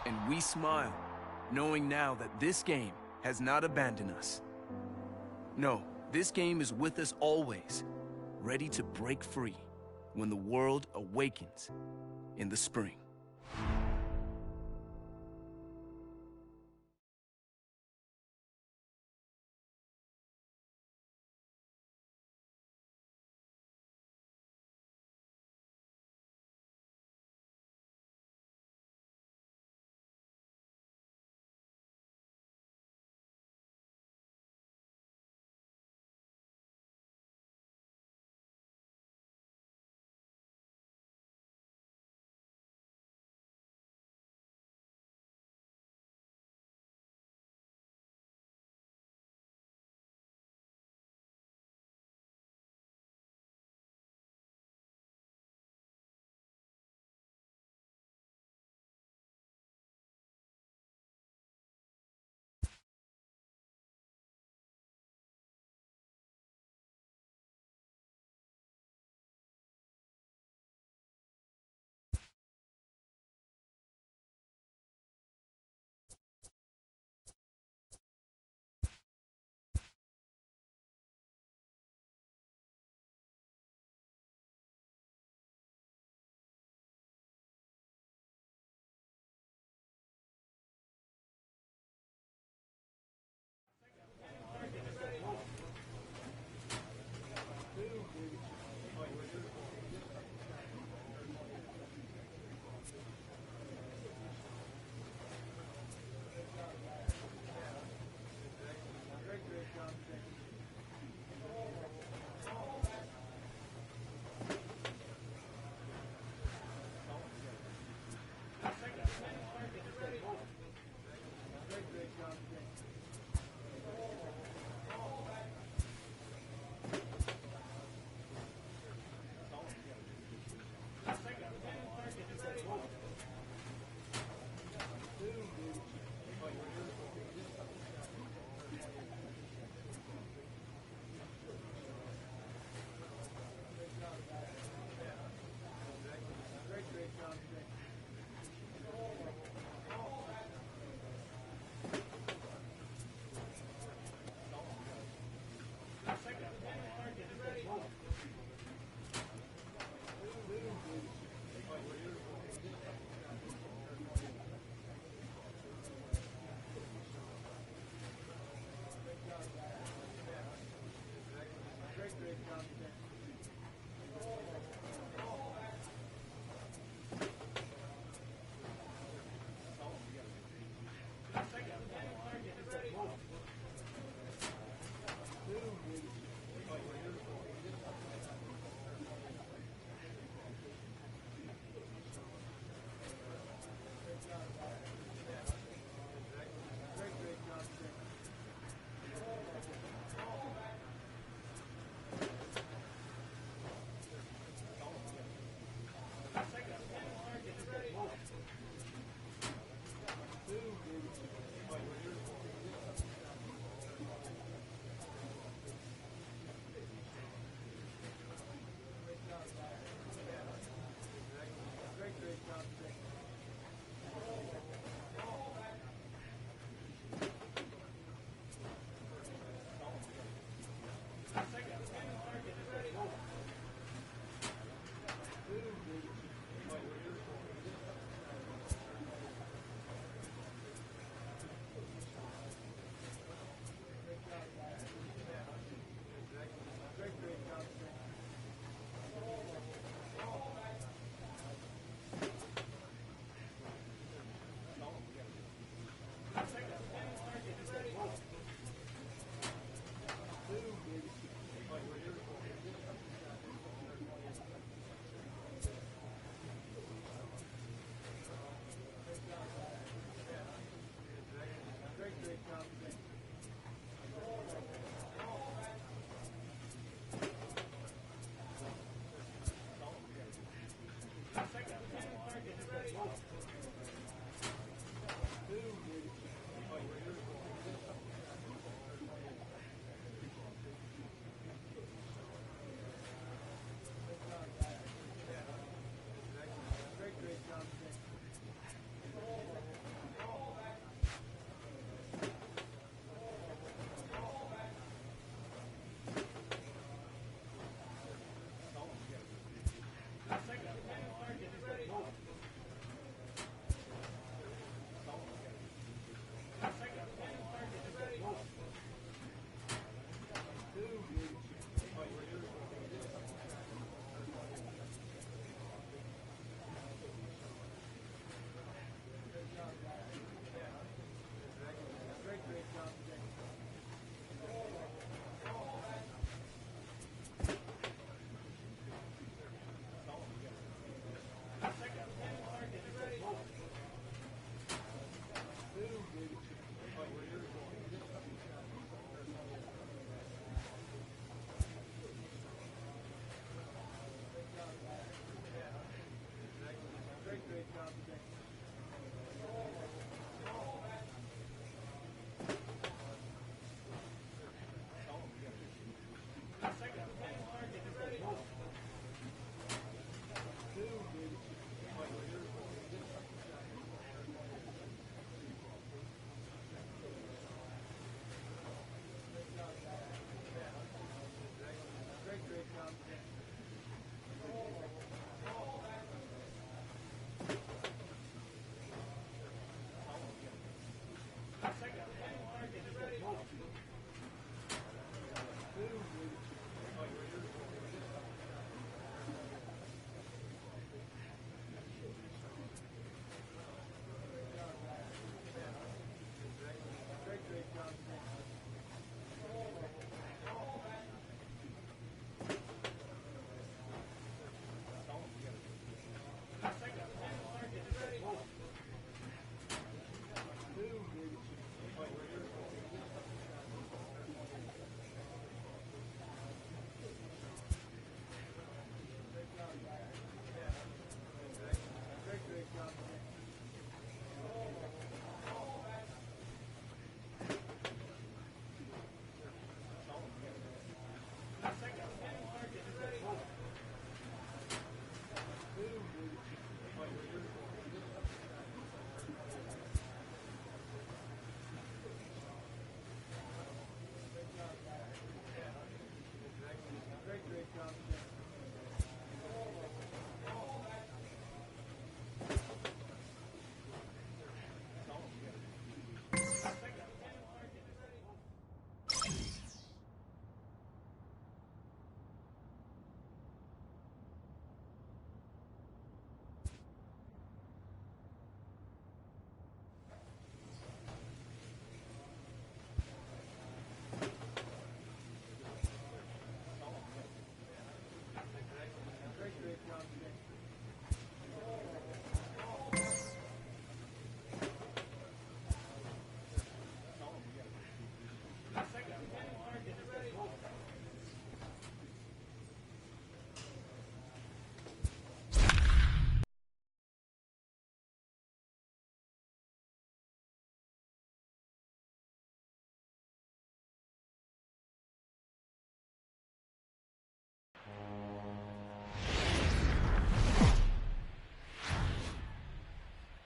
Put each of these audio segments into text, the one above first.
And we smile, knowing now that this game has not abandoned us. No, this game is with us always, ready to break free when the world awakens in the spring.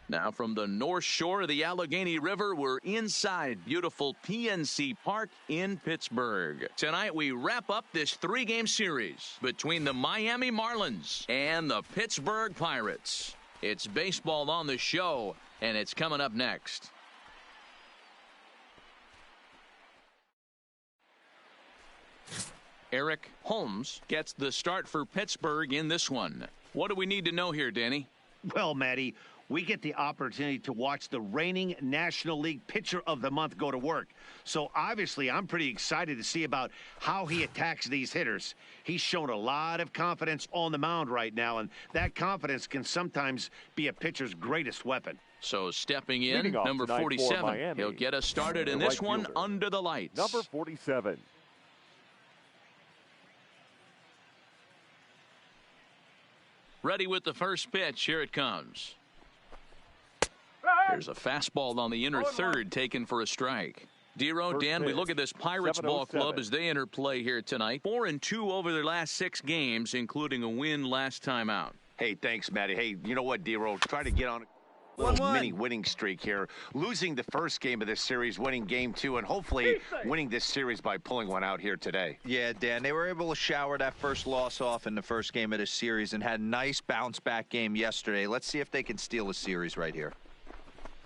Now from the north shore of the Allegheny River, we're inside beautiful PNC Park in Pittsburgh. Tonight we wrap up this 3-game series between the Miami Marlins and the Pittsburgh Pirates. It's baseball on the show, and it's coming up next. Eric Holmes gets the start for Pittsburgh in this one. What do we need to know here, Danny? Well, Matty, we get the opportunity to watch the reigning National League Pitcher of the Month go to work. So obviously, I'm pretty excited to see about how he attacks these hitters. He's shown a lot of confidence on the mound right now, and that confidence can sometimes be a pitcher's greatest weapon. So stepping in, number 47. He'll get us started in this one under the lights. Number 47. Ready with the first pitch. Here it comes. There's a fastball on the inner third taken for a strike. Dero, Dan, we look at this Pirates ball club as they enter play here tonight. 4-2 over their last 6 games, including a win last time out. Hey, thanks, Matty. Hey, you know what, Dero? Try to get on a little mini winning streak here. Losing the first game of this series, winning game 2, and hopefully winning this series by pulling one out here today. Yeah, Dan, they were able to shower that first loss off in the first game of this series and had a nice bounce-back game yesterday. Let's see if they can steal a series right here.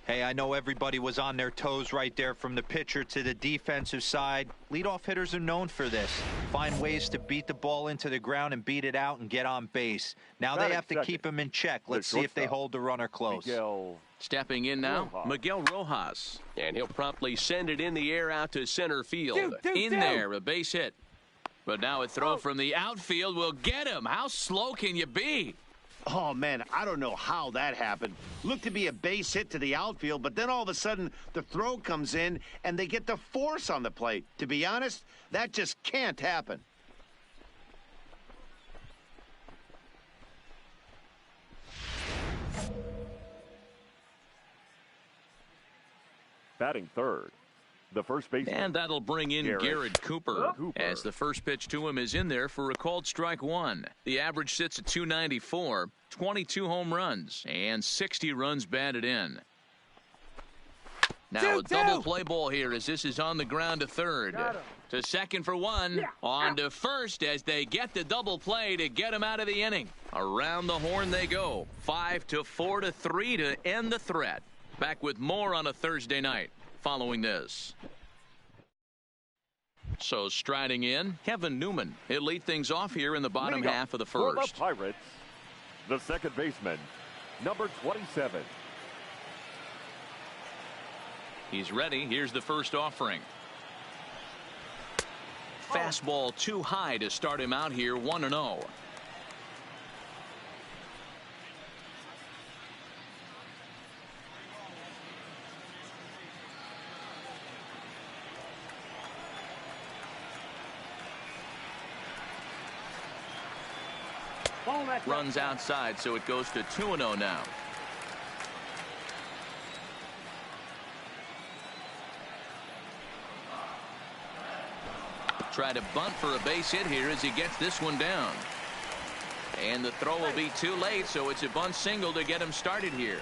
Hey, I know everybody was on their toes right there from the pitcher to the defensive side. Leadoff hitters are known for this. Find ways to beat the ball into the ground and beat it out and get on base. Now they have to keep him in check. Let's see if they hold the runner close. Stepping in now, Miguel Rojas. And he'll promptly send it in the air out to center field. There, a base hit. But now a throw from the outfield will get him. How slow can you be? Oh, man, I don't know how that happened. Looked to be a base hit to the outfield, but then all of a sudden the throw comes in and they get the force on the plate. To be honest, that just can't happen. Batting third, the first baseman. And that'll bring in Garrett Cooper, as the first pitch to him is in there for a called strike 1. The average sits at 294, 22 home runs, and 60 runs batted in. Now a double play ball here as this is on the ground to third. To second for 1. On to first as they get the double play to get him out of the inning. Around the horn they go. 5-4-3 to end the threat. Back with more on a Thursday night following this. So striding in, Kevin Newman. He'll lead things off here in the bottom half of the first. For the Pirates, the second baseman, number 27. He's ready. Here's the first offering. Fastball too high to start him out here, 1-0. Runs outside, so it goes to 2-0 now. Try to bunt for a base hit here as he gets this one down. And the throw will be too late, so it's a bunt single to get him started here.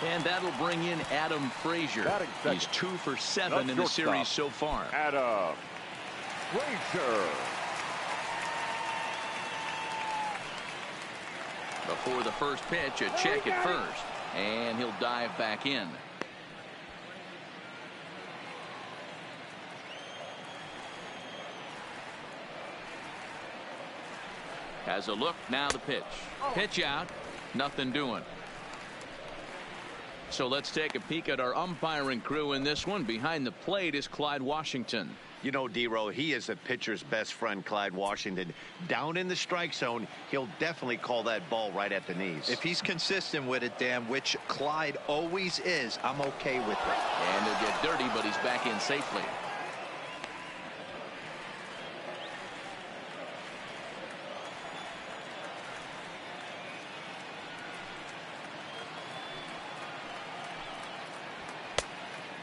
And that'll bring in Adam Frazier. He's 2 for 7 in the series so far. Adam Frazier. Before the first pitch, a check at first. And he'll dive back in. Has a look, now the pitch. Pitch out, nothing doing. So let's take a peek at our umpiring crew in this one. Behind the plate is Clyde Washington. You know, D-Row, he is a pitcher's best friend, Clyde Washington. Down in the strike zone, he'll definitely call that ball right at the knees. If he's consistent with it, Dan, which Clyde always is, I'm okay with it. And he'll get dirty, but he's back in safely.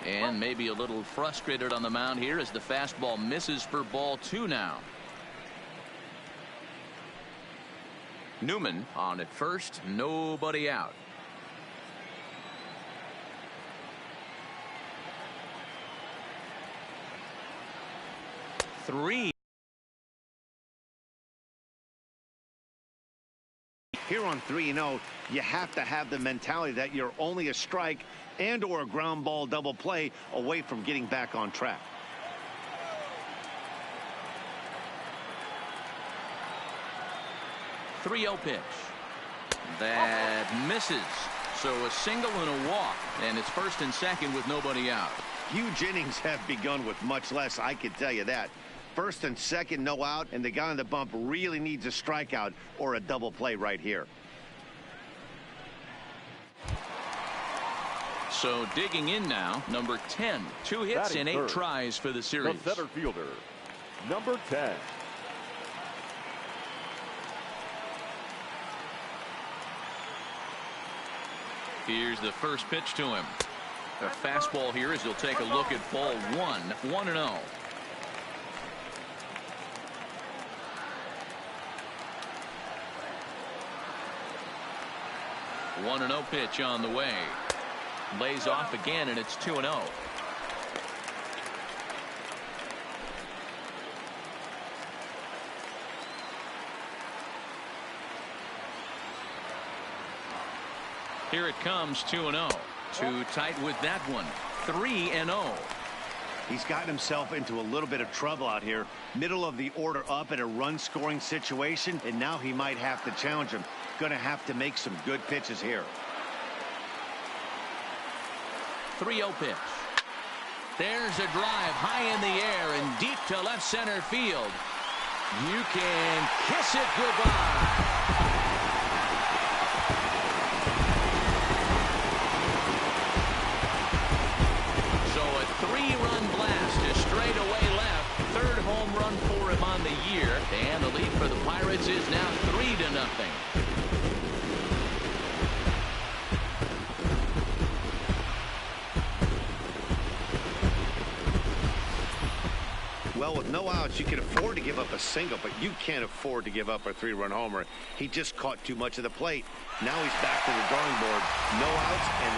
And maybe a little frustrated on the mound here as the fastball misses for ball 2 now. Newman on at first, nobody out. Three. Here on 3-0, you have to have the mentality that you're only a strike and or a ground ball double play away from getting back on track. Three-0 pitch. That misses. So a single and a walk, and it's first and second with nobody out. Huge innings have begun with much less, I can tell you that. First and second, no out, and the guy on the bump really needs a strikeout or a double play right here. So digging in now, number 10. 2 hits Batting and 8 third, tries for the series. the center fielder, number 10. Here's the first pitch to him. A fastball here as he'll take a look at ball 1. 1-0. One and 0 pitch on the way. Lays off again, and it's 2-0. Here it comes, 2-0. Too tight with that one. 3-0. He's gotten himself into a little bit of trouble out here. Middle of the order up in a run-scoring situation, and now he might have to challenge him. Going to have to make some good pitches here. 3-0 pitch. There's a drive high in the air and deep to left center field. You can kiss it goodbye. So a 3-run blast to straightaway left. Third home run for him on the year. And the lead for the Pirates is now 3-0. Well, with no outs, you can afford to give up a single, but you can't afford to give up a 3-run homer. He just caught too much of the plate. Now he's back to the drawing board. No outs, and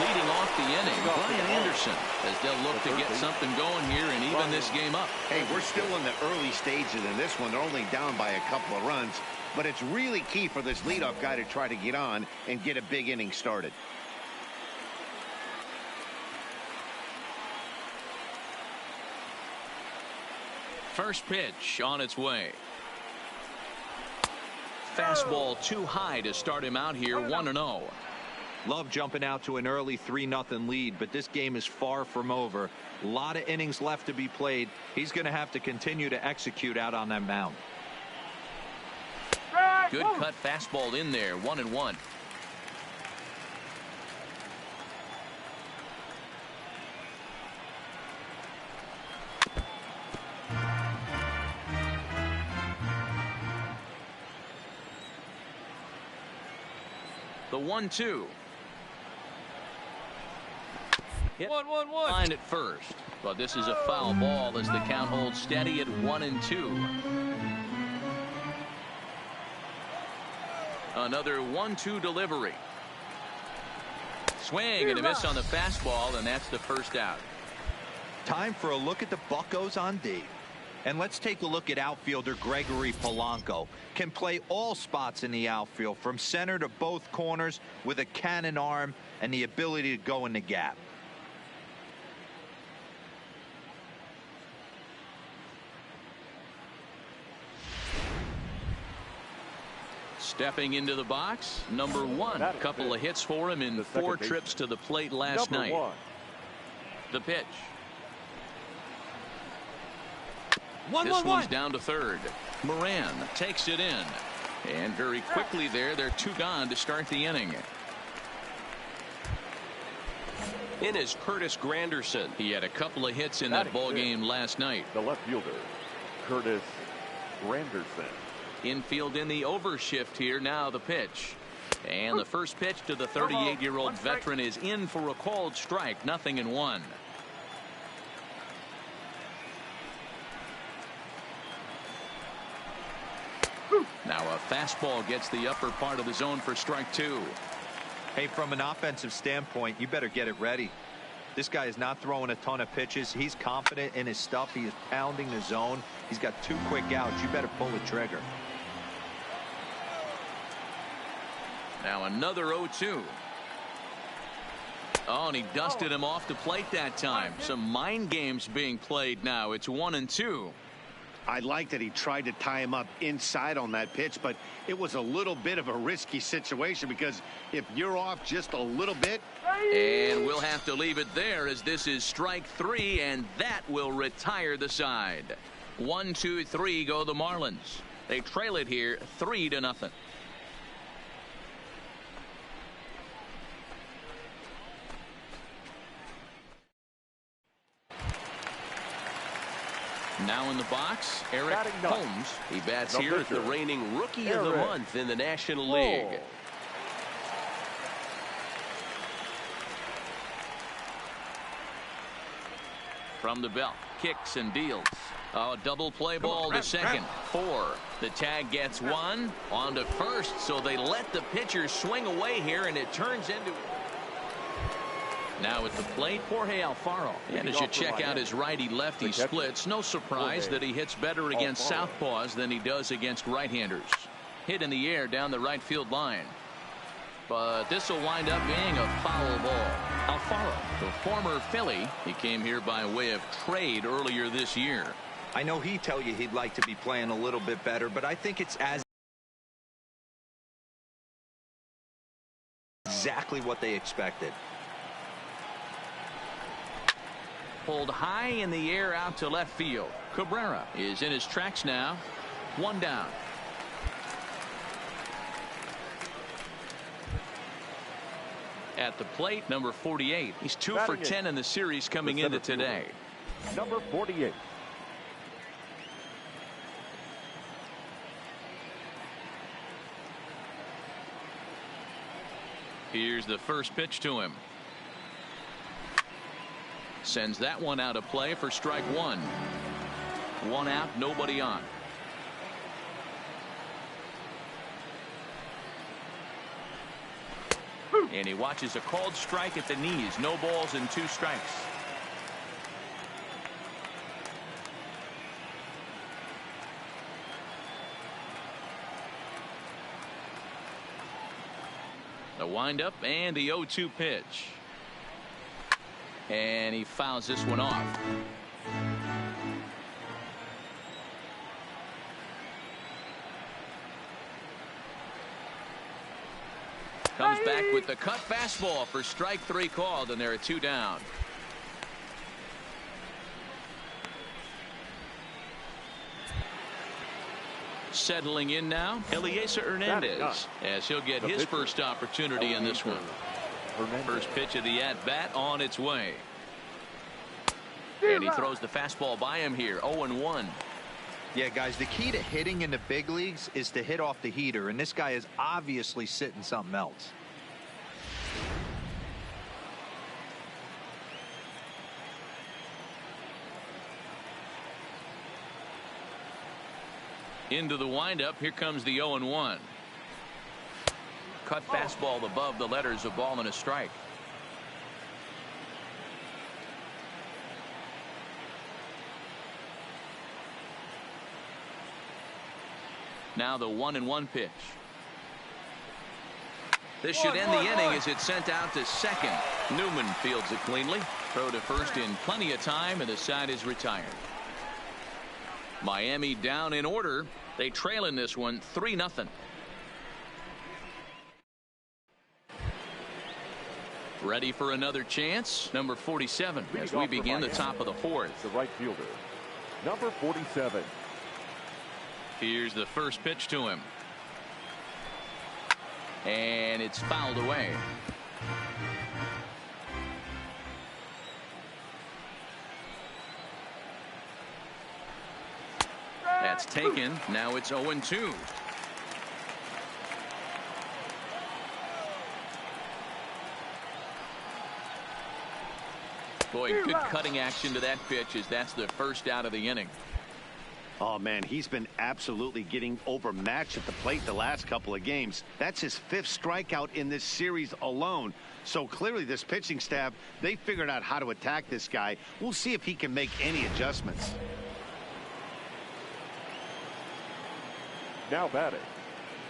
leading off the inning, Brian Anderson, as they'll look to get something going here and even this game up. hey, we're still in the early stages in this one. They're only down by a couple of runs, but it's really key for this leadoff guy to try to get on and get a big inning started. First pitch on its way. Fastball too high to start him out here. 1-0. Love jumping out to an early 3-0 lead, but this game is far from over. A lot of innings left to be played. He's going to have to continue to execute out on that mound. Good cut fastball in there. 1-1. The 1-2. Hit 1-1-1. Line at first, but this is a foul ball as the count holds steady at 1-2. Another 1-2 delivery. Swing and a miss on the fastball, and that's the first out. Time for a look at the Buccos on D. And let's take a look at outfielder Gregory Polanco. Can play all spots in the outfield, from center to both corners, with a cannon arm and the ability to go in the gap. Stepping into the box, number 1. A couple of hits for him in 4 trips to the plate last night. 1. The pitch. 1-1-1. This one's down to third. Moran takes it in. And very quickly there, they're 2 gone to start the inning. In is Curtis Granderson. He had a couple of hits in that ball game last night. The left fielder, Curtis Granderson. Infield in the overshift here. Now the pitch. And the first pitch to the 38-year-old veteran is in for a called strike. 0-1. Now a fastball gets the upper part of the zone for strike two. Hey, from an offensive standpoint, you better get it ready. This guy is not throwing a ton of pitches. He's confident in his stuff. He is pounding the zone. He's got 2 quick outs. You better pull the trigger. Now another 0-2. Oh, and he dusted him off the plate that time. Some mind games being played now. It's 1-2. I like that he tried to tie him up inside on that pitch, but it was a little bit of a risky situation because if you're off just a little bit. And we'll have to leave it there as this is strike 3, and that will retire the side. 1-2-3 go the Marlins. They trail it here 3-0. Now in the box, Eric Holmes. He bats here as the reigning Rookie of the Month in the National League. From the belt, kicks and deals. Oh, double play ball to second. 4. The tag gets 1 on to first, so they let the pitcher swing away here, and it turns into. Now at the plate, Jorge Alfaro. And as you check out his righty-lefty splits, no surprise that he hits better against southpaws than he does against right-handers. Hit in the air down the right field line. But this will wind up being a foul ball. Alfaro, the former Philly, he came here by way of trade earlier this year. I know he'd tell you he'd like to be playing a little bit better, but I think it's exactly what they expected. Pulled high in the air out to left field. Cabrera is in his tracks now. 1 down. At the plate, number 48. He's 2 for 10 in the series coming into today. Number 48. Here's the first pitch to him. Sends that one out of play for strike 1. 1 out, nobody on. And he watches a called strike at the knees. No balls and 2 strikes. The windup and the 0-2 pitch. And he fouls this one off. Comes back with the cut fastball for strike 3 called, and there are 2 down. Settling in now, Eliezer Hernandez, as he'll get his first opportunity in this one. First pitch of the at-bat on its way. And he throws the fastball by him here. 0-1. Yeah, guys, the key to hitting in the big leagues is to hit off the heater, and this guy is obviously sitting something else. Into the windup. Here comes the 0-1. Cut fastball above the letters, a ball and a strike. Now the 1-1 pitch. This should end the inning as it's sent out to second. Newman fields it cleanly. Throw to first in plenty of time, and the side is retired. Miami down in order. They trail in this one 3-0. Ready for another chance. Number 47 as we begin the top of the 4th. The right fielder, number 47. Here's the first pitch to him. And it's fouled away. That's taken. Now it's 0-2. Boy, good cutting action to that pitch as that's the first out of the inning. Oh, man, he's been absolutely getting overmatched at the plate the last couple of games. That's his 5th strikeout in this series alone. So clearly this pitching staff, they figured out how to attack this guy. We'll see if he can make any adjustments. Now batting,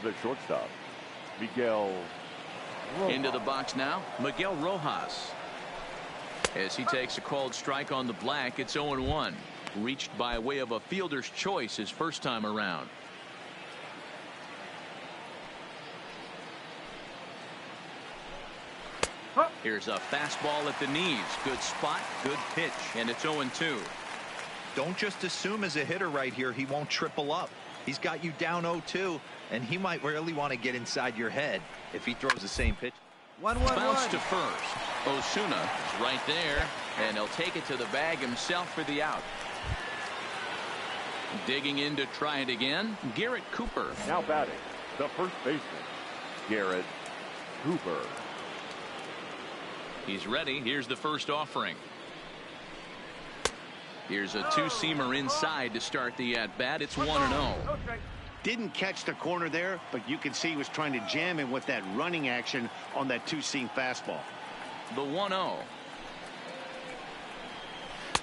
the shortstop, Miguel Rojas. Into the box now, Miguel Rojas. As he takes a called strike on the black, it's 0-1. Reached by way of a fielder's choice his first time around. Here's a fastball at the knees. Good spot, good pitch, and it's 0-2. Don't just assume as a hitter right here he won't triple up. He's got you down 0-2, and he might really want to get inside your head if he throws the same pitch. 1-1-1. Bounce to first. Osuna is right there, and he'll take it to the bag himself for the out. Digging in to try it again, Garrett Cooper. Now batting, the first baseman, Garrett Cooper. He's ready. Here's the first offering. Here's a two-seamer inside to start the at-bat. It's 1-0. Didn't catch the corner there, but you can see he was trying to jam him with that running action on that two-seam fastball. The 1-0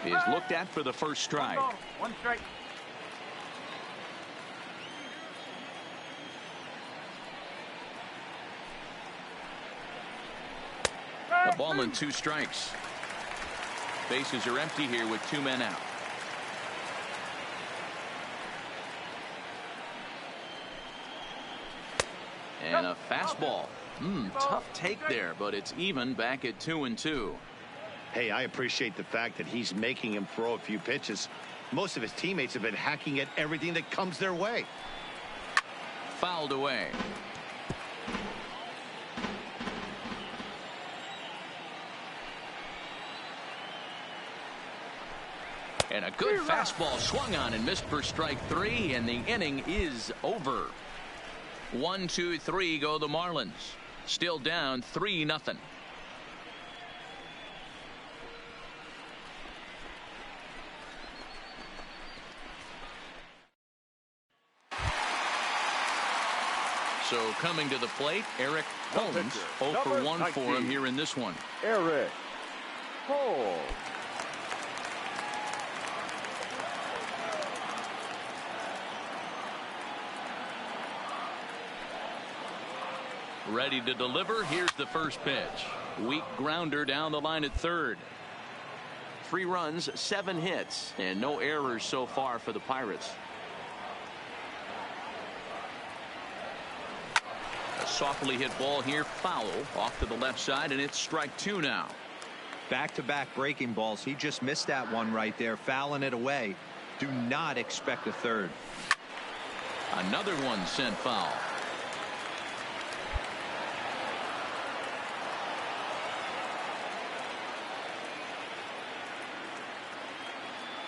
is looked at for the first strike. 1 strike. A ball and 2 strikes. Bases are empty here with 2 men out. And a fastball. Tough take there, but it's even back at 2-2. Hey, I appreciate the fact that he's making him throw a few pitches. Most of his teammates have been hacking at everything that comes their way. Fouled away. And a good fastball swung on and missed for strike 3, and the inning is over. 1, 2, 3 go the Marlins. Still down 3-0. So coming to the plate, Eric Holmes. 0 for 1 for him here in this one. Eric Holmes. Ready to deliver. Here's the first pitch. Weak grounder down the line at third. 3 runs, 7 hits, and no errors so far for the Pirates. A softly hit ball here, foul off to the left side, and it's strike 2 now. Back-to-back breaking balls. He just missed that one right there, fouling it away. Do not expect a third. Another one sent foul.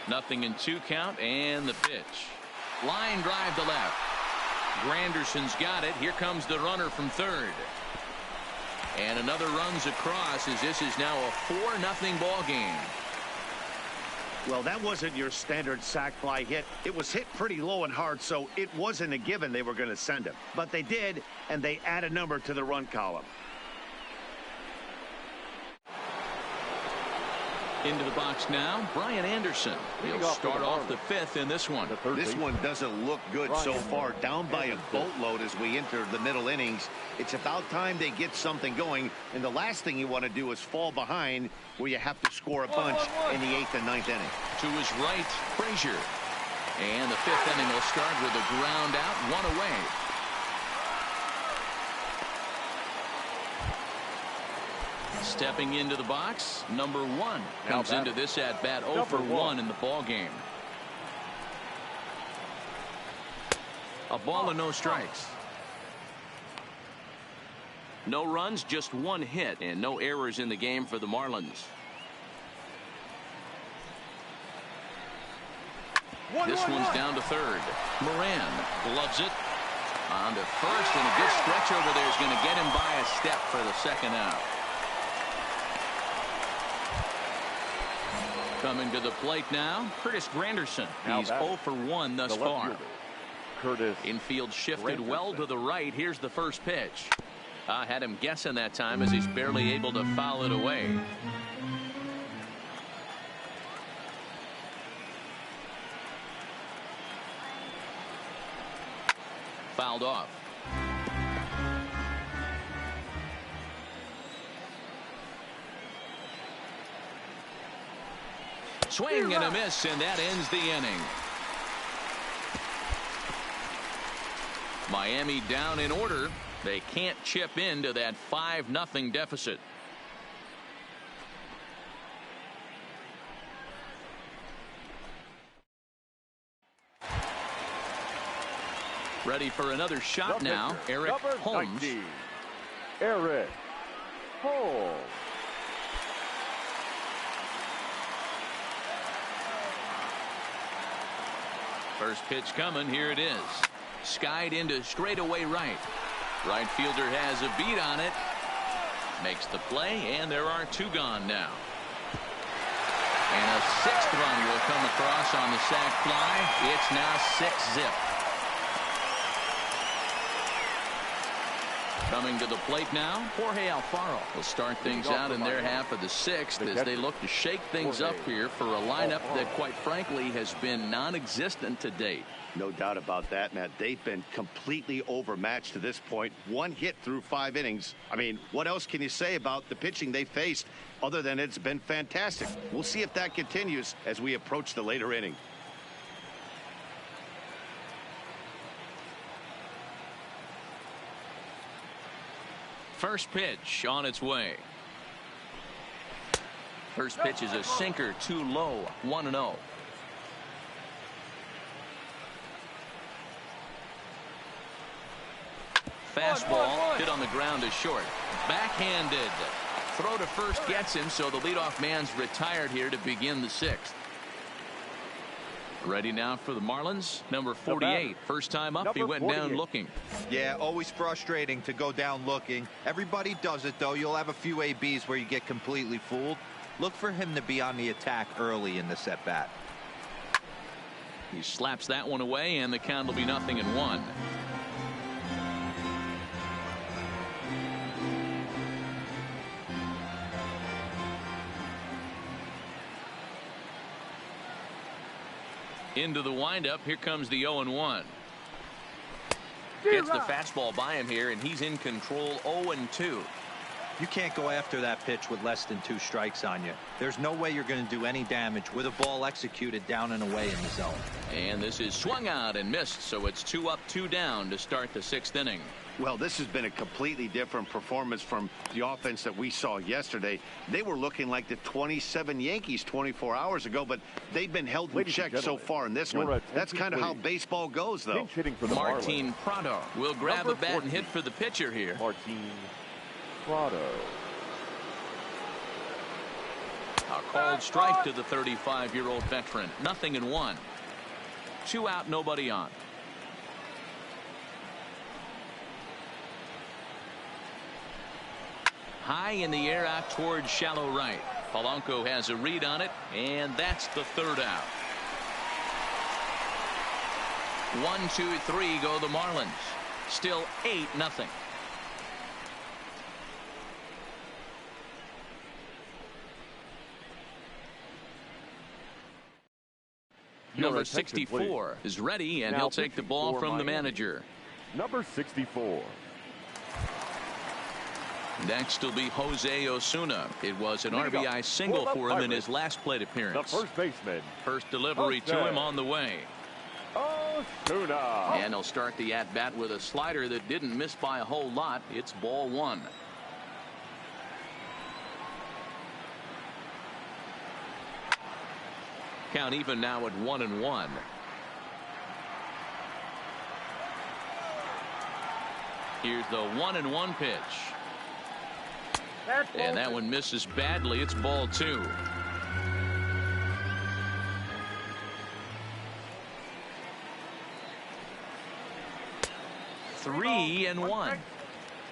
Nothing in 2 count, and the pitch. Line drive to left. Granderson's got it. Here comes the runner from third. And another runs across as this is now a 4-0 ball game. Well, that wasn't your standard sac fly hit. It was hit pretty low and hard, so it wasn't a given they were going to send him. But they did, and they add a number to the run column. Into the box now, Brian Anderson. He'll start off the 5th in this one. This one doesn't look good so far. Down by a boatload as we enter the middle innings. It's about time they get something going. And the last thing you want to do is fall behind where you have to score a bunch in the 8th and 9th inning. To his right, Frazier. And the 5th inning will start with a ground out, 1 away. Stepping into the box, number 1 comes into this at bat 0 for 1 in the ball game. A ball and no strikes. No runs, just 1 hit, and no errors in the game for the Marlins. This one's down to third. Moran gloves it on to first, and a good stretch over there is going to get him by a step for the second out. Coming to the plate now, Curtis Granderson. Now He's 0 for 1 thus the left far. fielder, Curtis Infield shifted well Granderson. to the right. Here's the first pitch. Had him guessing that time as he's barely able to foul it away. Fouled off. Swing and a miss, and that ends the inning. Miami down in order. They can't chip into that 5-0 deficit. Ready for another shot The now, pitcher, Eric number Holmes. 19, Eric Holmes. First pitch coming. Here it is. Skied into straightaway right. Right fielder has a beat on it. Makes the play, and there are 2 gone now. And a 6th run will come across on the sac fly. It's now 6-zip. Coming to the plate now, Jorge Alfaro will start things out in their half of the 6th as they look to shake things up here for a lineup that, quite frankly, has been non-existent to date. No doubt about that, Matt. They've been completely overmatched to this point. 1 hit through 5 innings. I mean, what else can you say about the pitching they faced other than it's been fantastic? We'll see if that continues as we approach the later inning. First pitch on its way. First pitch is a sinker, too low, 1-0. Fastball hit on the ground is short. Backhanded. Throw to first gets him, so the leadoff man's retired here to begin the 6th. Ready now for the Marlins. Number 48. First time up, he went down looking. Yeah, always frustrating to go down looking. Everybody does it, though. You'll have a few ABs where you get completely fooled. Look for him to be on the attack early in this at-bat. He slaps that one away, and the count will be 0-1. Into the windup. Here comes the 0-1. Gets the fastball by him here, and he's in control. 0-2. You can't go after that pitch with less than 2 strikes on you. There's no way you're going to do any damage with a ball executed down and away in the zone. And this is swung out and missed, so it's 2 up, 2 down to start the 6th inning. Well, this has been a completely different performance from the offense that we saw yesterday. They were looking like the 27 Yankees 24 hours ago, but they've been held in check so far in this one. That's kind of how baseball goes, though. Martin Prado will grab a bat and hit for the pitcher here. Martin Prado. A called strike to the 35-year-old veteran. 0-1. 2 out, nobody on. High in the air out towards shallow right. Polanco has a read on it, and that's the 3rd out. 1, 2, 3 go the Marlins. Still 8-0. Number 64 is ready, and he'll take the ball from the manager. Number 64. Next will be Jose Osuna. It was an RBI single for him in his last plate appearance. The first baseman. First delivery to him on the way. Osuna. And he'll start the at-bat with a slider that didn't miss by a whole lot. It's ball 1. Count even now at 1-1. Here's the 1-1 pitch. And that one misses badly. It's ball 2. Three and 1.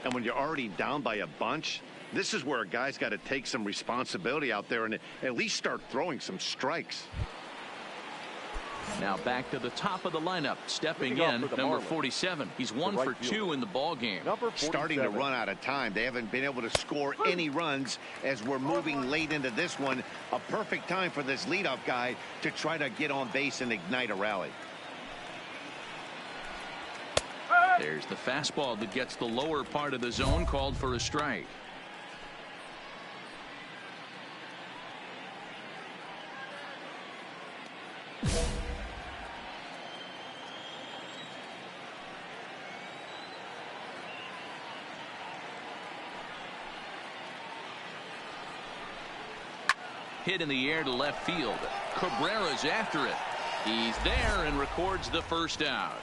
And when you're already down by a bunch, This is where a guy's got to take some responsibility out there and at least start throwing some strikes. Now back to the top of the lineup. Stepping in, number 47. He's 1 for 2 in the ball game. Starting to run out of time. They haven't been able to score any runs as we're moving late into this one. A perfect time for this leadoff guy to try to get on base and ignite a rally. There's the fastball that gets the lower part of the zone, called for a strike. Hit in the air to left field. Cabrera's after it. He's there and records the first out.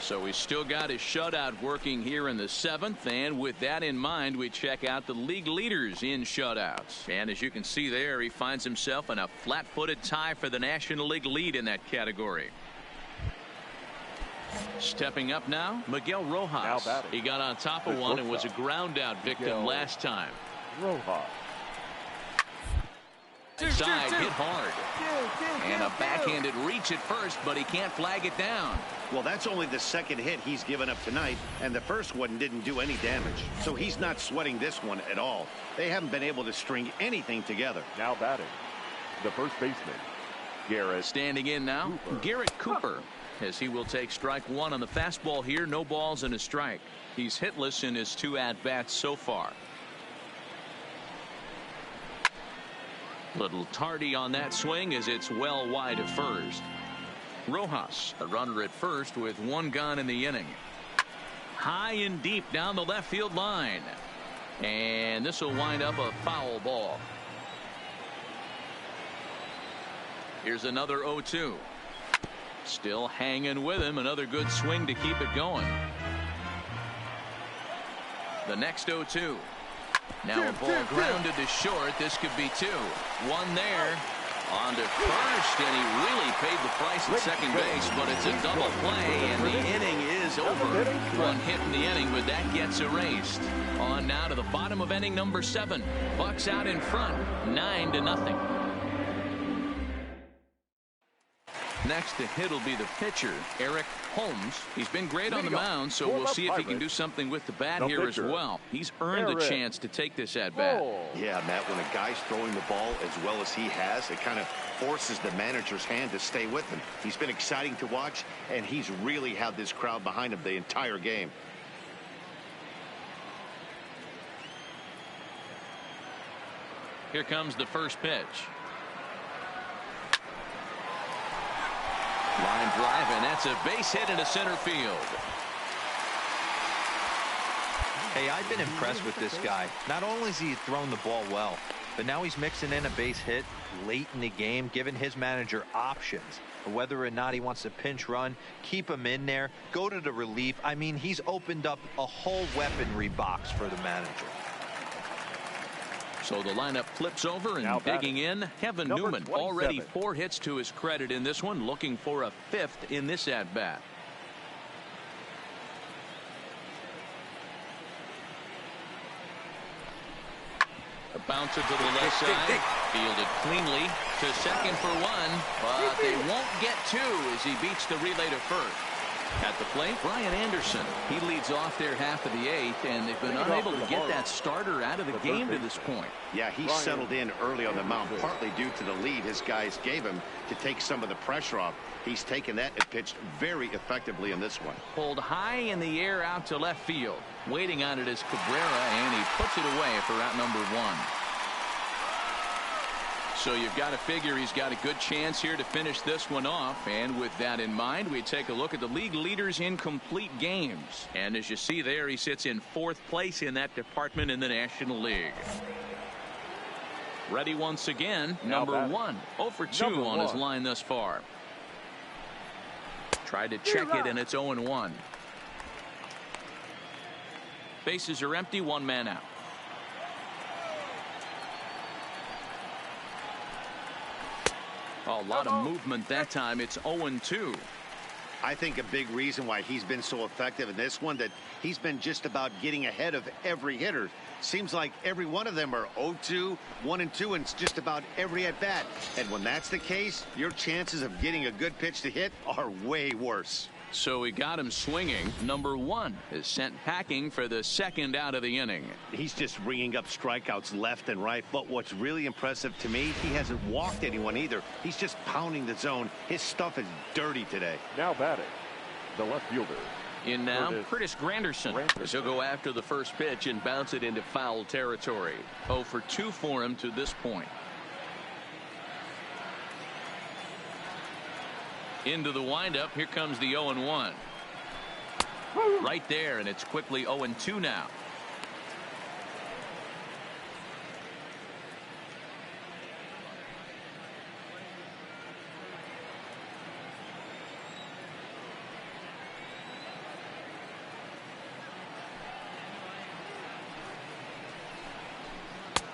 So he's still got his shutout working here in the 7th, and with that in mind, we check out the league leaders in shutouts. And as you can see there, he finds himself in a flat-footed tie for the National League lead in that category. Stepping up now, Miguel Rojas. He got on top of one and was a ground-out victim last time. Rojas. Side hit hard. And a backhanded reach at first, but he can't flag it down. Well, that's only the second hit he's given up tonight, and the first one didn't do any damage. So he's not sweating this one at all. They haven't been able to string anything together. Now batting, the first baseman, Garrett. Standing in now, Garrett Cooper, as he will take strike one on the fastball here. No balls and a strike. He's hitless in his 2 at-bats so far. Little tardy on that swing as it's well wide of first. Rojas, a runner at first with 1 gone in the inning. High and deep down the left field line. And this will wind up a foul ball. Here's another 0-2. Still hanging with him. Another good swing to keep it going. The next 0-2. Now a ball grounded to short. This could be 2. 1 there. On to first, and he really paid the price at second base, but it's a double play, and the inning is over. 1 hit in the inning, but that gets erased. On now to the bottom of inning number 7. Bucks out in front, 9-0. Next to hit will be the pitcher, Eric Holmes. He's been great on the mound, so we'll see if he can do something with the bat here as well. He's earned a chance to take this at-bat. Yeah, Matt, when a guy's throwing the ball as well as he has, it kind of forces the manager's hand to stay with him. He's been exciting to watch, and he's really had this crowd behind him the entire game. Here comes the first pitch. Line drive, and that's a base hit into center field. Hey, I've been impressed with this guy. Not only has he thrown the ball well, but now he's mixing in a base hit late in the game, giving his manager options. Whether or not he wants to pinch run, keep him in there, go to the relief. I mean, he's opened up a whole weaponry box for the manager. So the lineup flips over, and digging in, Kevin Newman. Already 4 hits to his credit in this one, looking for a 5th in this at-bat. A bouncer to the left side, fielded cleanly to second for 1, but they won't get 2 as he beats the relay to first. At the plate, Brian Anderson. He leads off their half of the 8th, and they've been unable to get that starter out of the game to this point. Yeah, he settled in early on the mound, partly due to the lead his guys gave him to take some of the pressure off. He's taken that and pitched very effectively in this one. Pulled high in the air out to left field. Waiting on it is Cabrera, and he puts it away for out number 1. So you've got to figure he's got a good chance here to finish this one off. And with that in mind, we take a look at the league leaders in complete games. And as you see there, he sits in 4th place in that department in the National League. Ready once again, number 1. 0 for 2 on his line thus far. Tried to check it, and it's 0-1. Bases are empty, 1 man out. A lot of movement that time. It's 0-2. I think a big reason why he's been so effective in this one, that he's been just about getting ahead of every hitter. Seems like every one of them are 0-2, 1-2, and it's just about every at-bat. And when that's the case, your chances of getting a good pitch to hit are way worse. So he got him swinging. Number 1 is sent packing for the second out of the inning. He's just ringing up strikeouts left and right. But what's really impressive to me, he hasn't walked anyone either. He's just pounding the zone. His stuff is dirty today. Now batting, the left fielder. In now, Curtis Granderson. He'll go after the first pitch and bounce it into foul territory. 0 for 2 for him to this point. Into the windup. Here comes the 0-1. Right there, and it's quickly 0-2 now.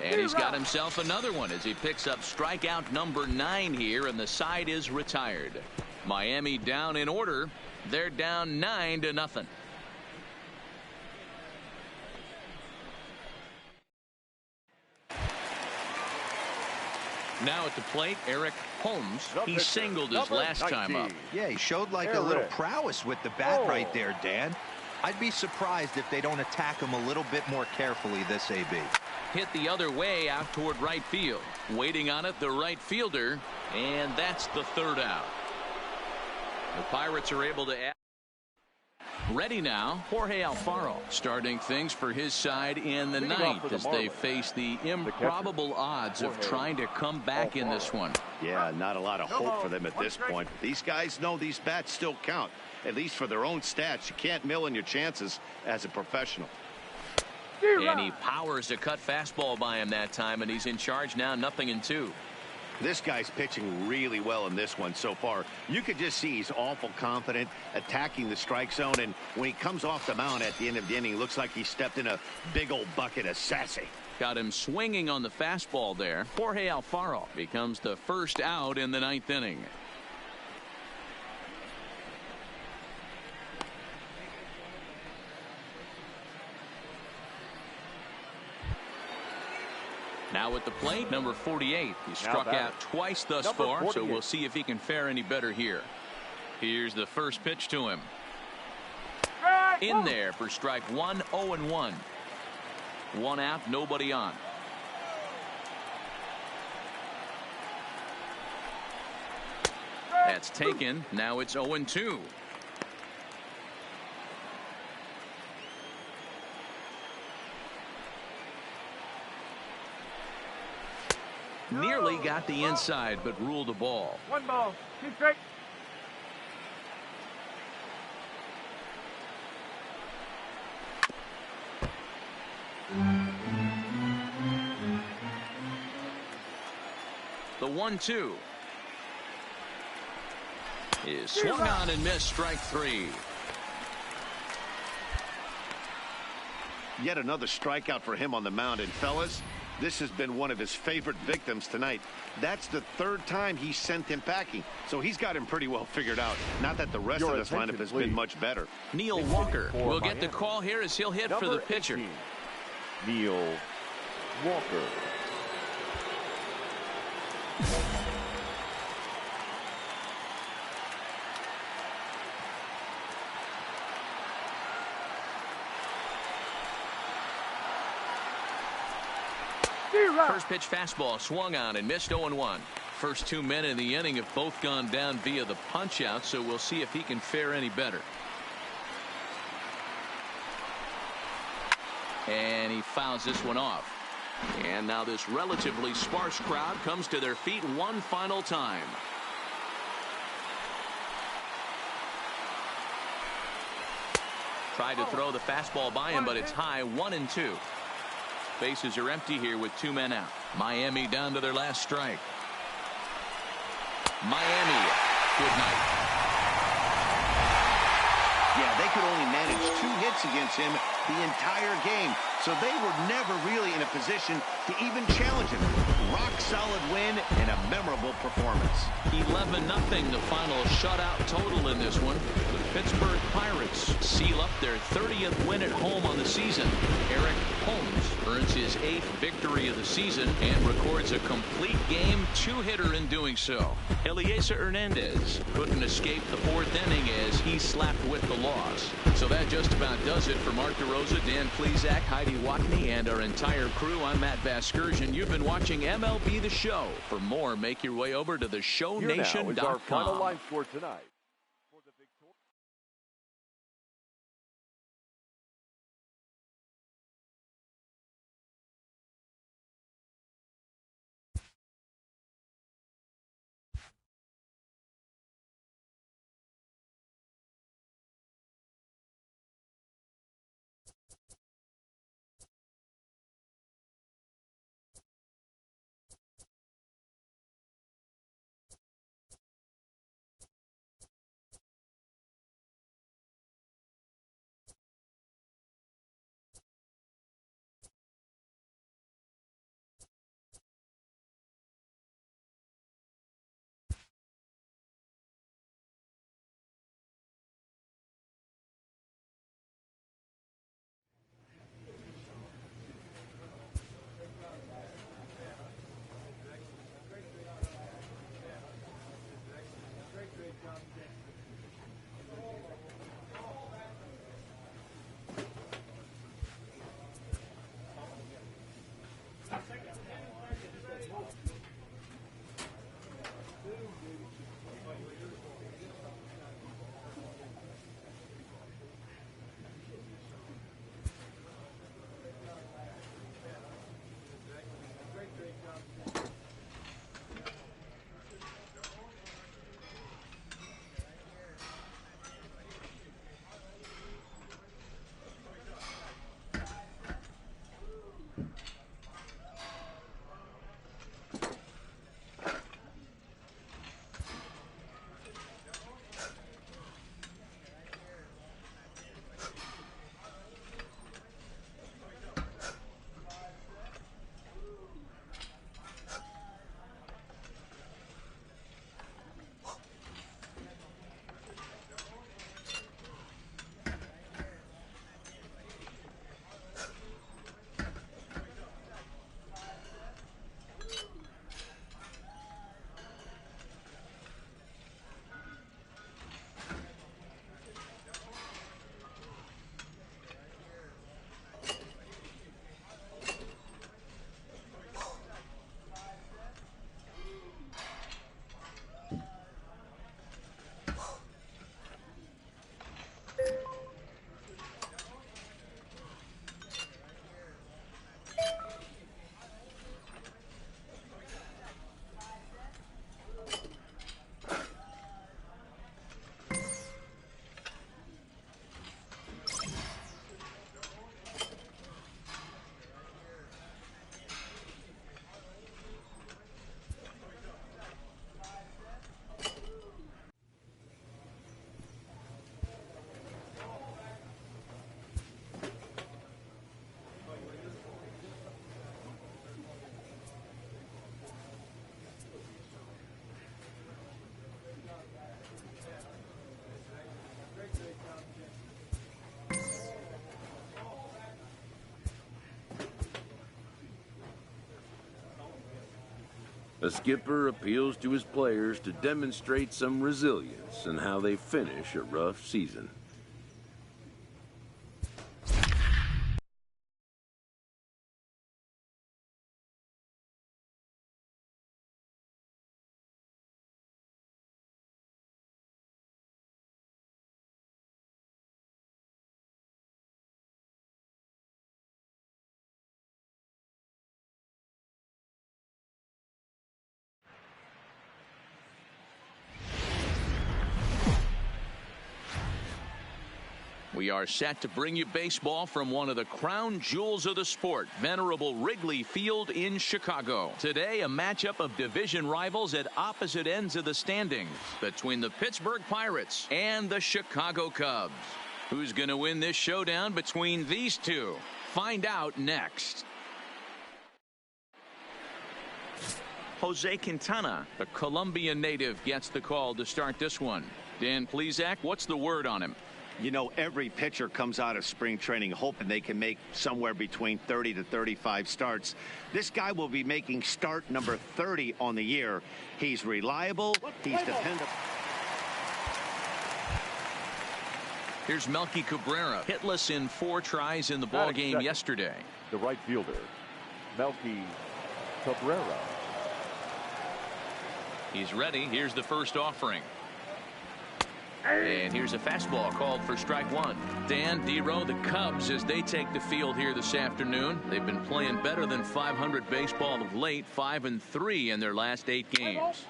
And he's got himself another one as he picks up strikeout number 9 here, and the side is retired. Miami down in order. They're down 9-0. Now at the plate, Eric Holmes. He singled his last time up. Yeah, he showed like a little prowess with the bat right there, Dan. I'd be surprised if they don't attack him a little bit more carefully this AB. Hit the other way out toward right field. Waiting on it, the right fielder, and that's the third out. The Pirates are able to add. Ready now, Jorge Alfaro starting things for his side in the ninth as they face the improbable odds of trying to come back in this one. Yeah, not a lot of hope for them at this point. These guys know these bats still count, at least for their own stats. You can't mill in your chances as a professional. And he powers a cut fastball by him that time, and he's in charge now, 0-2. This guy's pitching really well in this one so far. You could just see he's awful confident, attacking the strike zone, and when he comes off the mound at the end of the inning, looks like he stepped in a big old bucket of sassy. Got him swinging on the fastball there. Jorge Alfaro becomes the first out in the 9th inning. Now at the plate, number 48. He struck out twice thus far, so we'll see if he can fare any better here. Here's the first pitch to him. In there for strike 1, 0-1. 1 out, nobody on. That's taken. Now it's 0-2. Nearly got the inside, but ruled the ball. 1 ball, 2 strikes. The 1-2 is swung on and missed, strike 3. Yet another strikeout for him on the mound. And fellas, this has been one of his favorite victims tonight. That's the 3rd time he sent him packing. So he's got him pretty well figured out. Not that the rest of this lineup has been much better. Neil Walker will get the call here as he'll hit for the pitcher. 18, Neil Walker. First pitch fastball swung on and missed, 0-1. First 2 men in the inning have both gone down via the punch out, so we'll see if he can fare any better. And he fouls this one off. And now this relatively sparse crowd comes to their feet one final time. Tried to throw the fastball by him, but it's high, 1-2. Bases are empty here with 2 men out. Miami down to their last strike. Miami, good night. Yeah, they could only manage 2 hits hits against him the entire game, so they were never really in a position to even challenge him. Rock-solid win and a memorable performance. 11-0, the final shutout total in this one. The Pittsburgh Pirates seal up their 30th win at home on the season. Eric Holmes earns his 8th victory of the season and records a complete game two-hitter in doing so. Elieser Hernandez couldn't escape the 4th inning as he slapped with the loss. So that just about does it for Mark DeRosa, Dan Plesac, Heidi Watney, and our entire crew. I'm Matt Vasgersian. You've been watching MLB The Show. For more, make your way over to theshownation.com. Here now is our final line score tonight. A skipper appeals to his players to demonstrate some resilience in how they finish a rough season. We are set to bring you baseball from one of the crown jewels of the sport, venerable Wrigley Field in Chicago. Today, a matchup of division rivals at opposite ends of the standings between the Pittsburgh Pirates and the Chicago Cubs. Who's going to win this showdown between these two? Find out next. Jose Quintana, a Colombian native, gets the call to start this one. Dan Plesac, what's the word on him? You know, every pitcher comes out of spring training hoping they can make somewhere between 30 to 35 starts. This guy will be making start number 30 on the year. He's reliable. He's dependable. Here's Melky Cabrera, hitless in 4 tries in the ball game yesterday. The right fielder, Melky Cabrera. He's ready. Here's the first offering. And here's a fastball called for strike 1. Dan, D-Row, the Cubs, as they take the field here this afternoon. They've been playing better than 500 baseball of late, 5-3 in their last 8 games.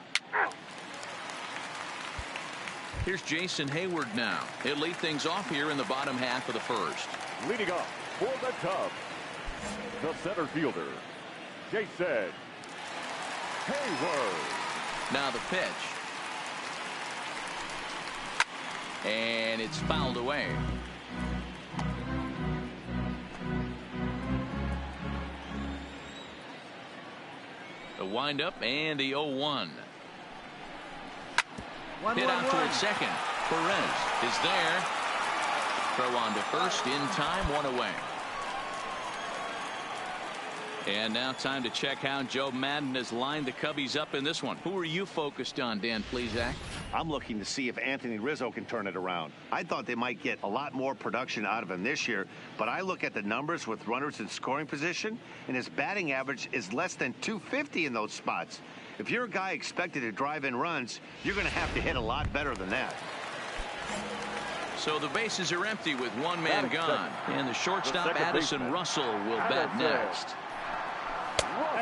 Here's Jason Hayward now. He'll lead things off here in the bottom half of the first. Leading off for the Cubs, the center fielder, Jason Hayward. Now the pitch. And it's fouled away. The windup and the 0-1. Hit out towards second. Perez is there. Throw on to first in time, 1 away. And now time to check how Joe Madden has lined the Cubbies up in this one. Who are you focused on, Dan Plesac? I'm looking to see if Anthony Rizzo can turn it around. I thought they might get a lot more production out of him this year, but I look at the numbers with runners in scoring position, and his batting average is less than .250 in those spots. If you're a guy expected to drive in runs, you're going to have to hit a lot better than that. So the bases are empty with one man gone, and the shortstop Addison Russell will bat next.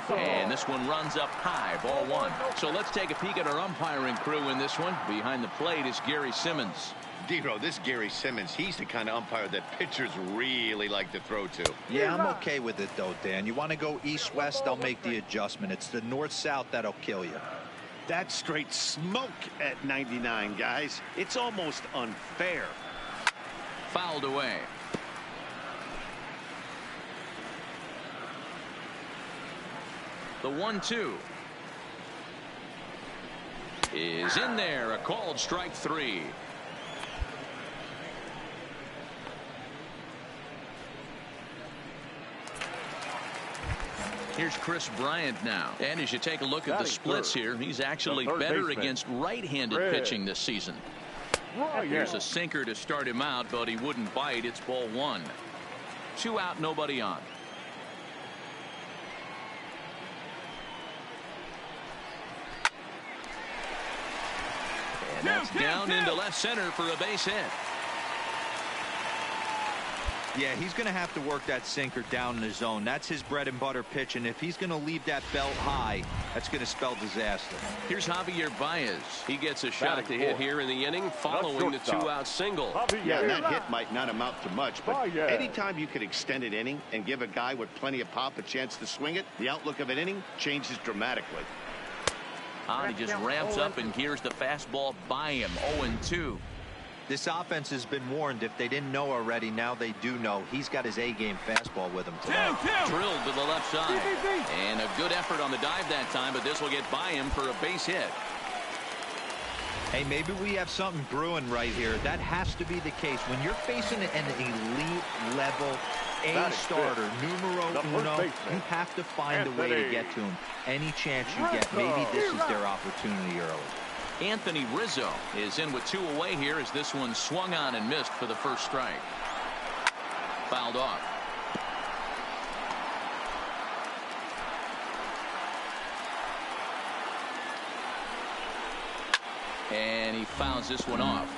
And this one runs up high, ball 1. So let's take a peek at our umpiring crew in this one. Behind the plate is Gary Simmons. D-Row, this Gary Simmons, he's the kind of umpire that pitchers really like to throw to. Yeah, I'm okay with it, though, Dan. You want to go east-west, I'll make the adjustment. It's the north-south that'll kill you. That's straight smoke at 99, guys. It's almost unfair. Fouled away. The 1-2 is in there. A called strike 3. Here's Chris Bryant now. And as you take a look at the splits here, he's actually better against right-handed pitching this season. Here's a sinker to start him out, but he wouldn't bite. It's ball 1. 2 out, nobody on. And that's down into left center for a base hit. Yeah, he's going to have to work that sinker down in the zone. That's his bread and butter pitch, and if he's going to leave that belt high, that's going to spell disaster. Here's Javier Baez. He gets a shot to hit here in the inning following the 2-out single. Yeah, that hit might not amount to much, but anytime you can extend an inning and give a guy with plenty of pop a chance to swing it, the outlook of an inning changes dramatically. He just ramps up, and here's the fastball by him. 0-2. This offense has been warned. If they didn't know already, now they do know. He's got his A-game fastball with him today. Drilled to the left side. And a good effort on the dive that time, but this will get by him for a base hit. Hey, maybe we have something brewing right here. That has to be the case. When you're facing an elite level A starter, numero uno, you have to find a way to get to him. Any chance you get, maybe this is their opportunity early. Anthony Rizzo is in with 2 away here as this one swung on and missed for the first strike. Fouled off. And he fouls this one off.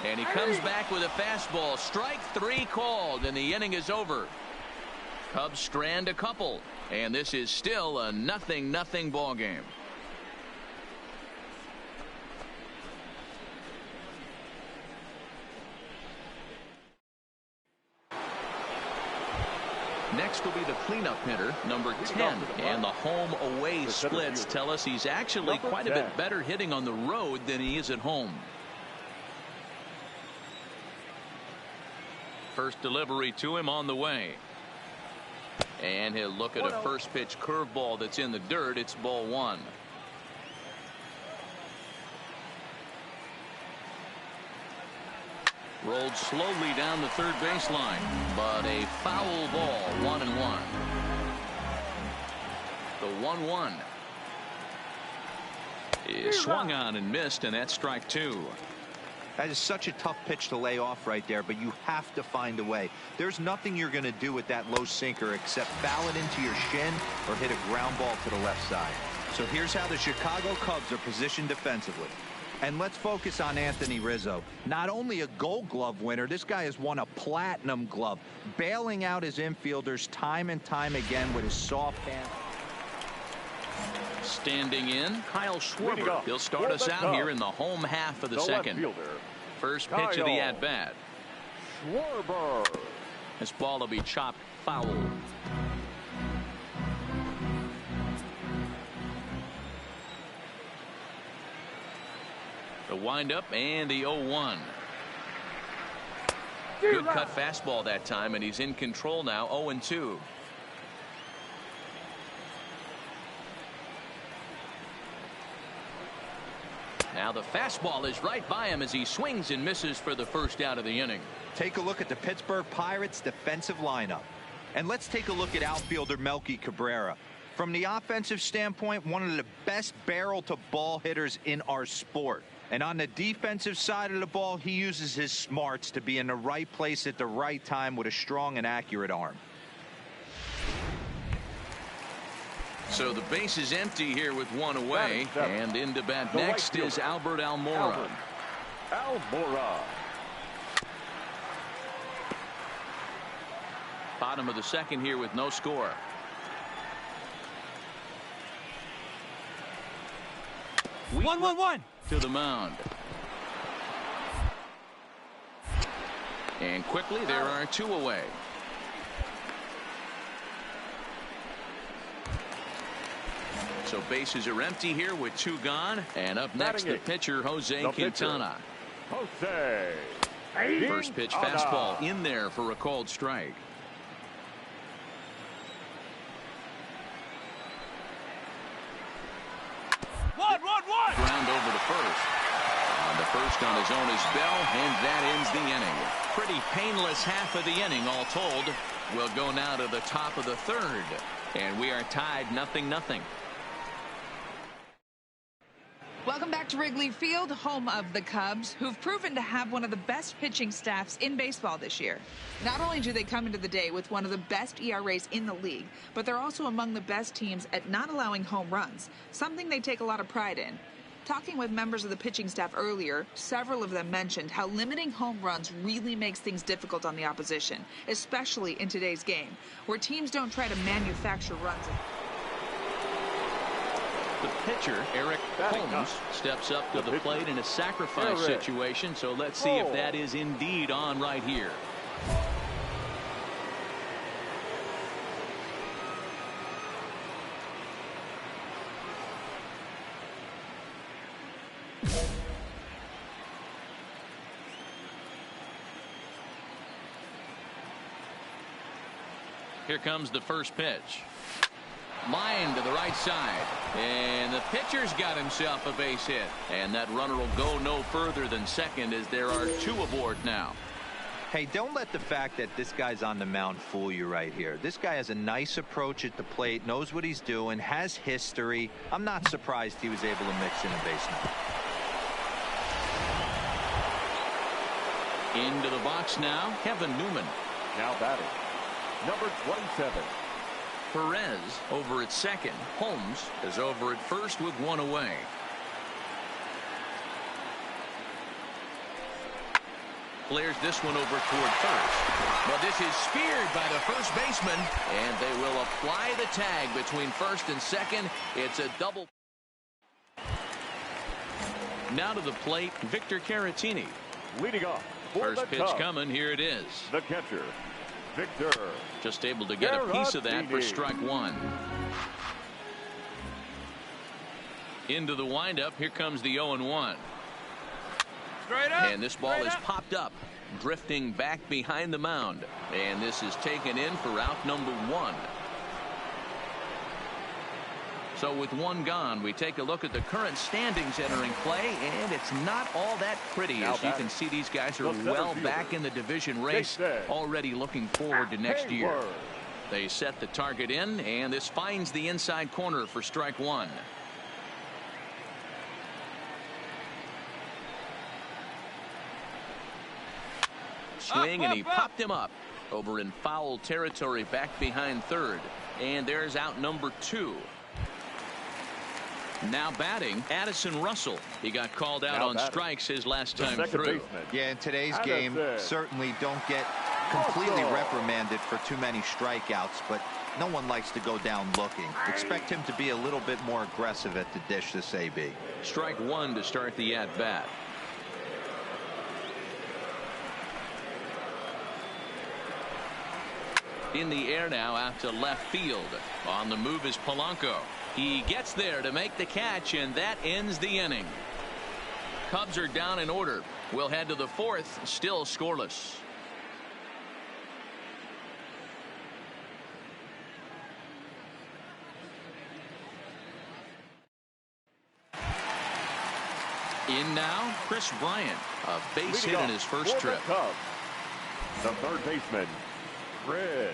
And he comes back with a fastball. Strike 3 called, and the inning is over. Cubs strand a couple, and this is still a 0-0 ball game. Next will be the cleanup hitter, number 10. And the home-away splits tell us he's actually quite a bit better hitting on the road than he is at home. First delivery to him on the way. And he'll look at a first pitch curveball that's in the dirt. It's ball 1. Rolled slowly down the third baseline, but a foul ball, 1-1. The 1-1 is swung on and missed, and that's strike 2. That is such a tough pitch to lay off right there, but you have to find a way. There's nothing you're going to do with that low sinker except foul it into your shin or hit a ground ball to the left side. So here's how the Chicago Cubs are positioned defensively. And let's focus on Anthony Rizzo. Not only a Gold Glove winner, this guy has won a Platinum Glove, bailing out his infielders time and time again with his soft hand. Standing in, Kyle Schwarber. He'll start us out here in the home half of the second. First pitch of the at-bat. Schwarber. This ball will be chopped foul. The windup and the 0-1. Good cut fastball that time, and he's in control now. 0-2. Now the fastball is right by him as he swings and misses for the first out of the inning. Take a look at the Pittsburgh Pirates defensive lineup. And let's take a look at outfielder Melky Cabrera. From the offensive standpoint, one of the best barrel to ball hitters in our sport. And on the defensive side of the ball, he uses his smarts to be in the right place at the right time with a strong and accurate arm. So the base is empty here with one away, and in to bat next is Albert Almora. Almora. Bottom of the second here with no score. One. To the mound. And quickly there are 2 away. So bases are empty here with 2 gone. And up next the pitcher Jose Quintana. Jose. First pitch fastball in there for a called strike. One. Ground over to first. On the first on his own is Bell, and that ends the inning. Pretty painless half of the inning all told. We'll go now to the top of the third, and we are tied 0-0. Welcome back to Wrigley Field, home of the Cubs, who've proven to have one of the best pitching staffs in baseball this year. Not only do they come into the day with one of the best ERAs in the league, but they're also among the best teams at not allowing home runs, something they take a lot of pride in. Talking with members of the pitching staff earlier, several of them mentioned how limiting home runs really makes things difficult on the opposition, especially in today's game, where teams don't try to manufacture runs. The pitcher, Eric Holmes, steps up to the plate in a sacrifice situation, so let's see if that is indeed on right here. Here comes the first pitch. Line to the right side, and the pitcher's got himself a base hit, and that runner will go no further than second as there are 2 aboard now. Hey, don't let the fact that this guy's on the mound fool you right here. This guy has a nice approach at the plate, knows what he's doing, has history. I'm not surprised he was able to mix in a base hit. Into the box now, Kevin Newman. Now batting, number 27. Perez over at second. Holmes is over at first with 1 away. Clears this one over toward first. But this is speared by the first baseman, and they will apply the tag between first and second. It's a double. Now to the plate, Victor Caratini. Leading off. First pitch coming. Here it is. The catcher, Victor. Just able to get a piece of that for strike one. Into the windup. Here comes the 0-1. And this ball is popped up, drifting back behind the mound. And this is taken in for out number one. So with one gone, we take a look at the current standings entering play, and it's not all that pretty. As you can see, these guys are well back in the division race, already looking forward to next year. They set the target in, and this finds the inside corner for strike one. Swing, and he popped him up over in foul territory back behind third. And there's out number two. Now batting, Addison Russell. He got called out on strikes his last time through. Yeah, in today's game, certainly don't get completely reprimanded for too many strikeouts, but no one likes to go down looking. Expect him to be a little bit more aggressive at the dish this AB. Strike one to start the at-bat. In the air now out to left field. On the move is Polanco. He gets there to make the catch, and that ends the inning. Cubs are down in order. We'll head to the fourth, still scoreless. In now, Chris Bryant, a base hit in his first trip. The third baseman, Chris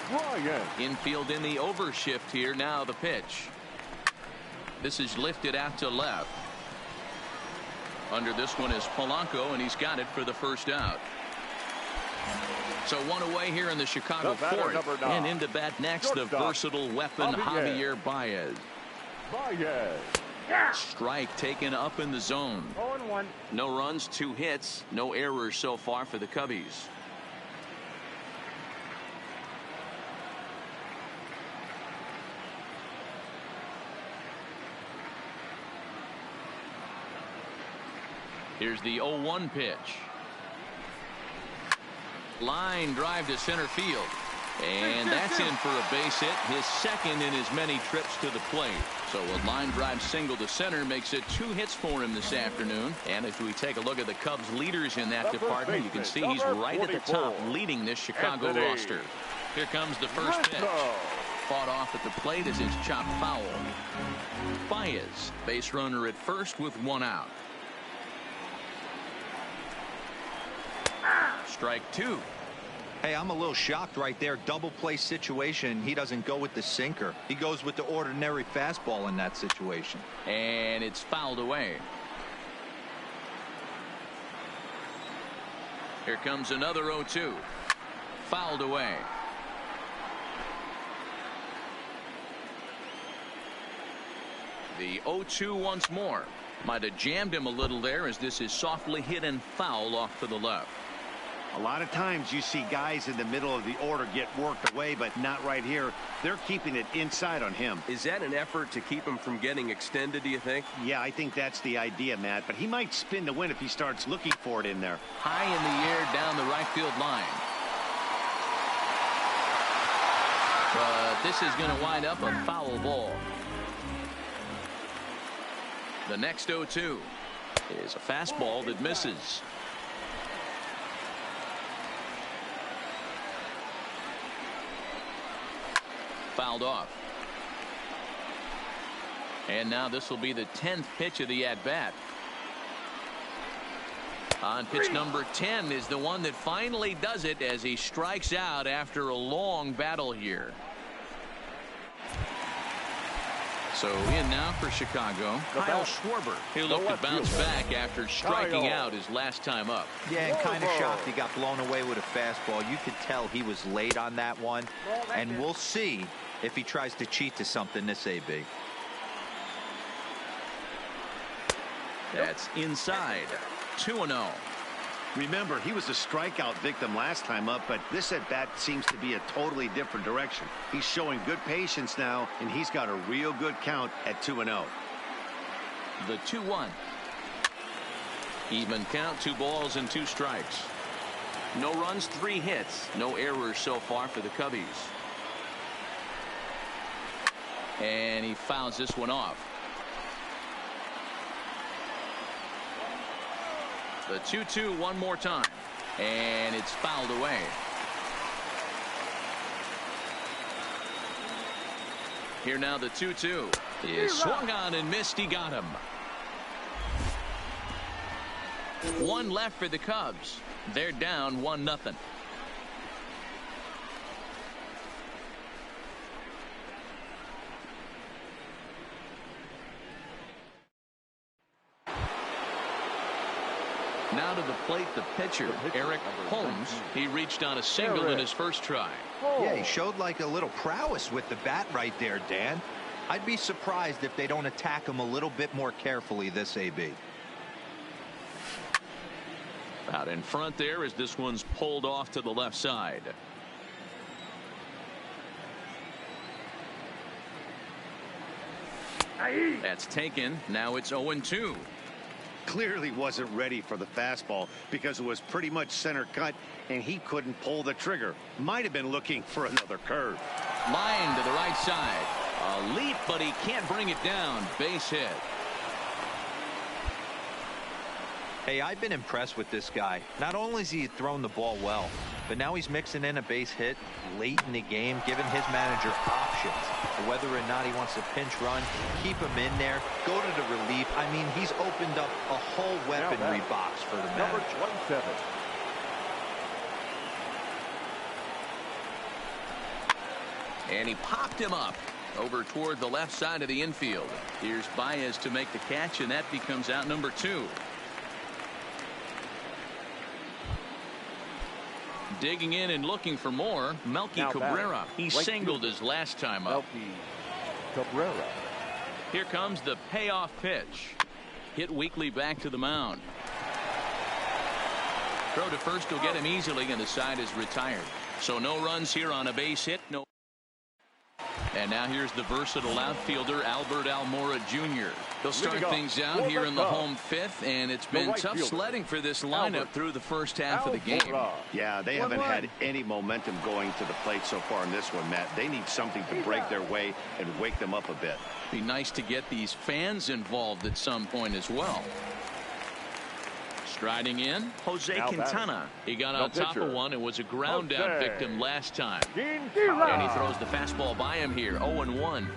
Bryant. Infield in the overshift here. Now the pitch. This is lifted out to left. Under this one is Polanco, and he's got it for the first out. So one away here in the Chicago fourth. And into bat next, the versatile weapon, Javier Baez. Strike taken up in the zone. 0-1. No runs, 2 hits, no errors so far for the Cubbies. Here's the 0-1 pitch. Line drive to center field. And that's in for a base hit, his second in his many trips to the plate. So a line drive single to center makes it 2 hits for him this afternoon. And if we take a look at the Cubs leaders in that department, you can see he's right at the top leading this Chicago roster. Here comes the first pitch. Fought off at the plate as it's chopped foul. Baez, base runner at first with 1 out. Strike 2. Hey, I'm a little shocked right there. Double play situation. He doesn't go with the sinker. He goes with the ordinary fastball in that situation. And it's fouled away. Here comes another 0-2. Fouled away. The 0-2 once more. Might have jammed him a little there as this is softly hit and foul off to the left. A lot of times you see guys in the middle of the order get worked away, but not right here. They're keeping it inside on him. Is that an effort to keep him from getting extended, do you think? Yeah, I think that's the idea, Matt, but he might spin the win if he starts looking for it in there. High in the air down the right field line. But this is going to wind up a foul ball. The next 0-2 is a fastball that misses. Fouled off. And now this will be the 10th pitch of the at-bat. On pitch number 10 is the one that finally does it as he strikes out after a long battle here. So in now for Chicago, Kyle Schwarber. He'll look to bounce back after striking out his last time up. Yeah, and kind of shocked he got blown away with a fastball. You could tell he was late on that one. And we'll see if he tries to cheat to something this AB. That's inside. 2-0. Remember, he was a strikeout victim last time up, but this at-bat seems to be a totally different direction. He's showing good patience now, and he's got a real good count at 2-0. The 2-1. Even count, 2 balls and 2 strikes. No runs, 3 hits. No errors so far for the Cubbies. And he fouls this one off. The 2-2 one more time. And it's fouled away. Here now the 2-2. Is swung on and missed. He got him. 1 left for the Cubs. They're down 1-0. Now to the plate, the pitcher, Eric Holmes. He reached on a single in his first try. Yeah, he showed like a little prowess with the bat right there, Dan. I'd be surprised if they don't attack him a little bit more carefully this AB. Out in front there as this one's pulled off to the left side. That's taken. Now it's 0-2. Clearly wasn't ready for the fastball because it was pretty much center cut, and he couldn't pull the trigger. Might have been looking for another curve. Line to the right side. A leap, but he can't bring it down. Base hit. Hey, I've been impressed with this guy. Not only has he thrown the ball well, but now he's mixing in a base hit late in the game, giving his manager options. Whether or not he wants to pinch run, keep him in there, go to the relief. I mean, he's opened up a whole weaponry box for the manager. Number 27. And he popped him up over toward the left side of the infield. Here's Baez to make the catch, and that becomes out number 2. Digging in and looking for more, Melky Cabrera. He singled his last time up. Melky Cabrera. Here comes the payoff pitch. Hit weakly back to the mound. Throw to first will get him easily, and the side is retired. So no runs here on a base hit. No. And now here's the versatile outfielder, Albert Almora Jr. They'll start things out here in the home 5th, and it's been tough sledding for this lineup through the first half of the game. Yeah, they haven't had any momentum going to the plate so far in this one, Matt. They need something to break their way and wake them up a bit. Be nice to get these fans involved at some point as well. Striding in, Jose Quintana. He got on top of one and was a ground out victim last time. And he throws the fastball by him here, 0-1.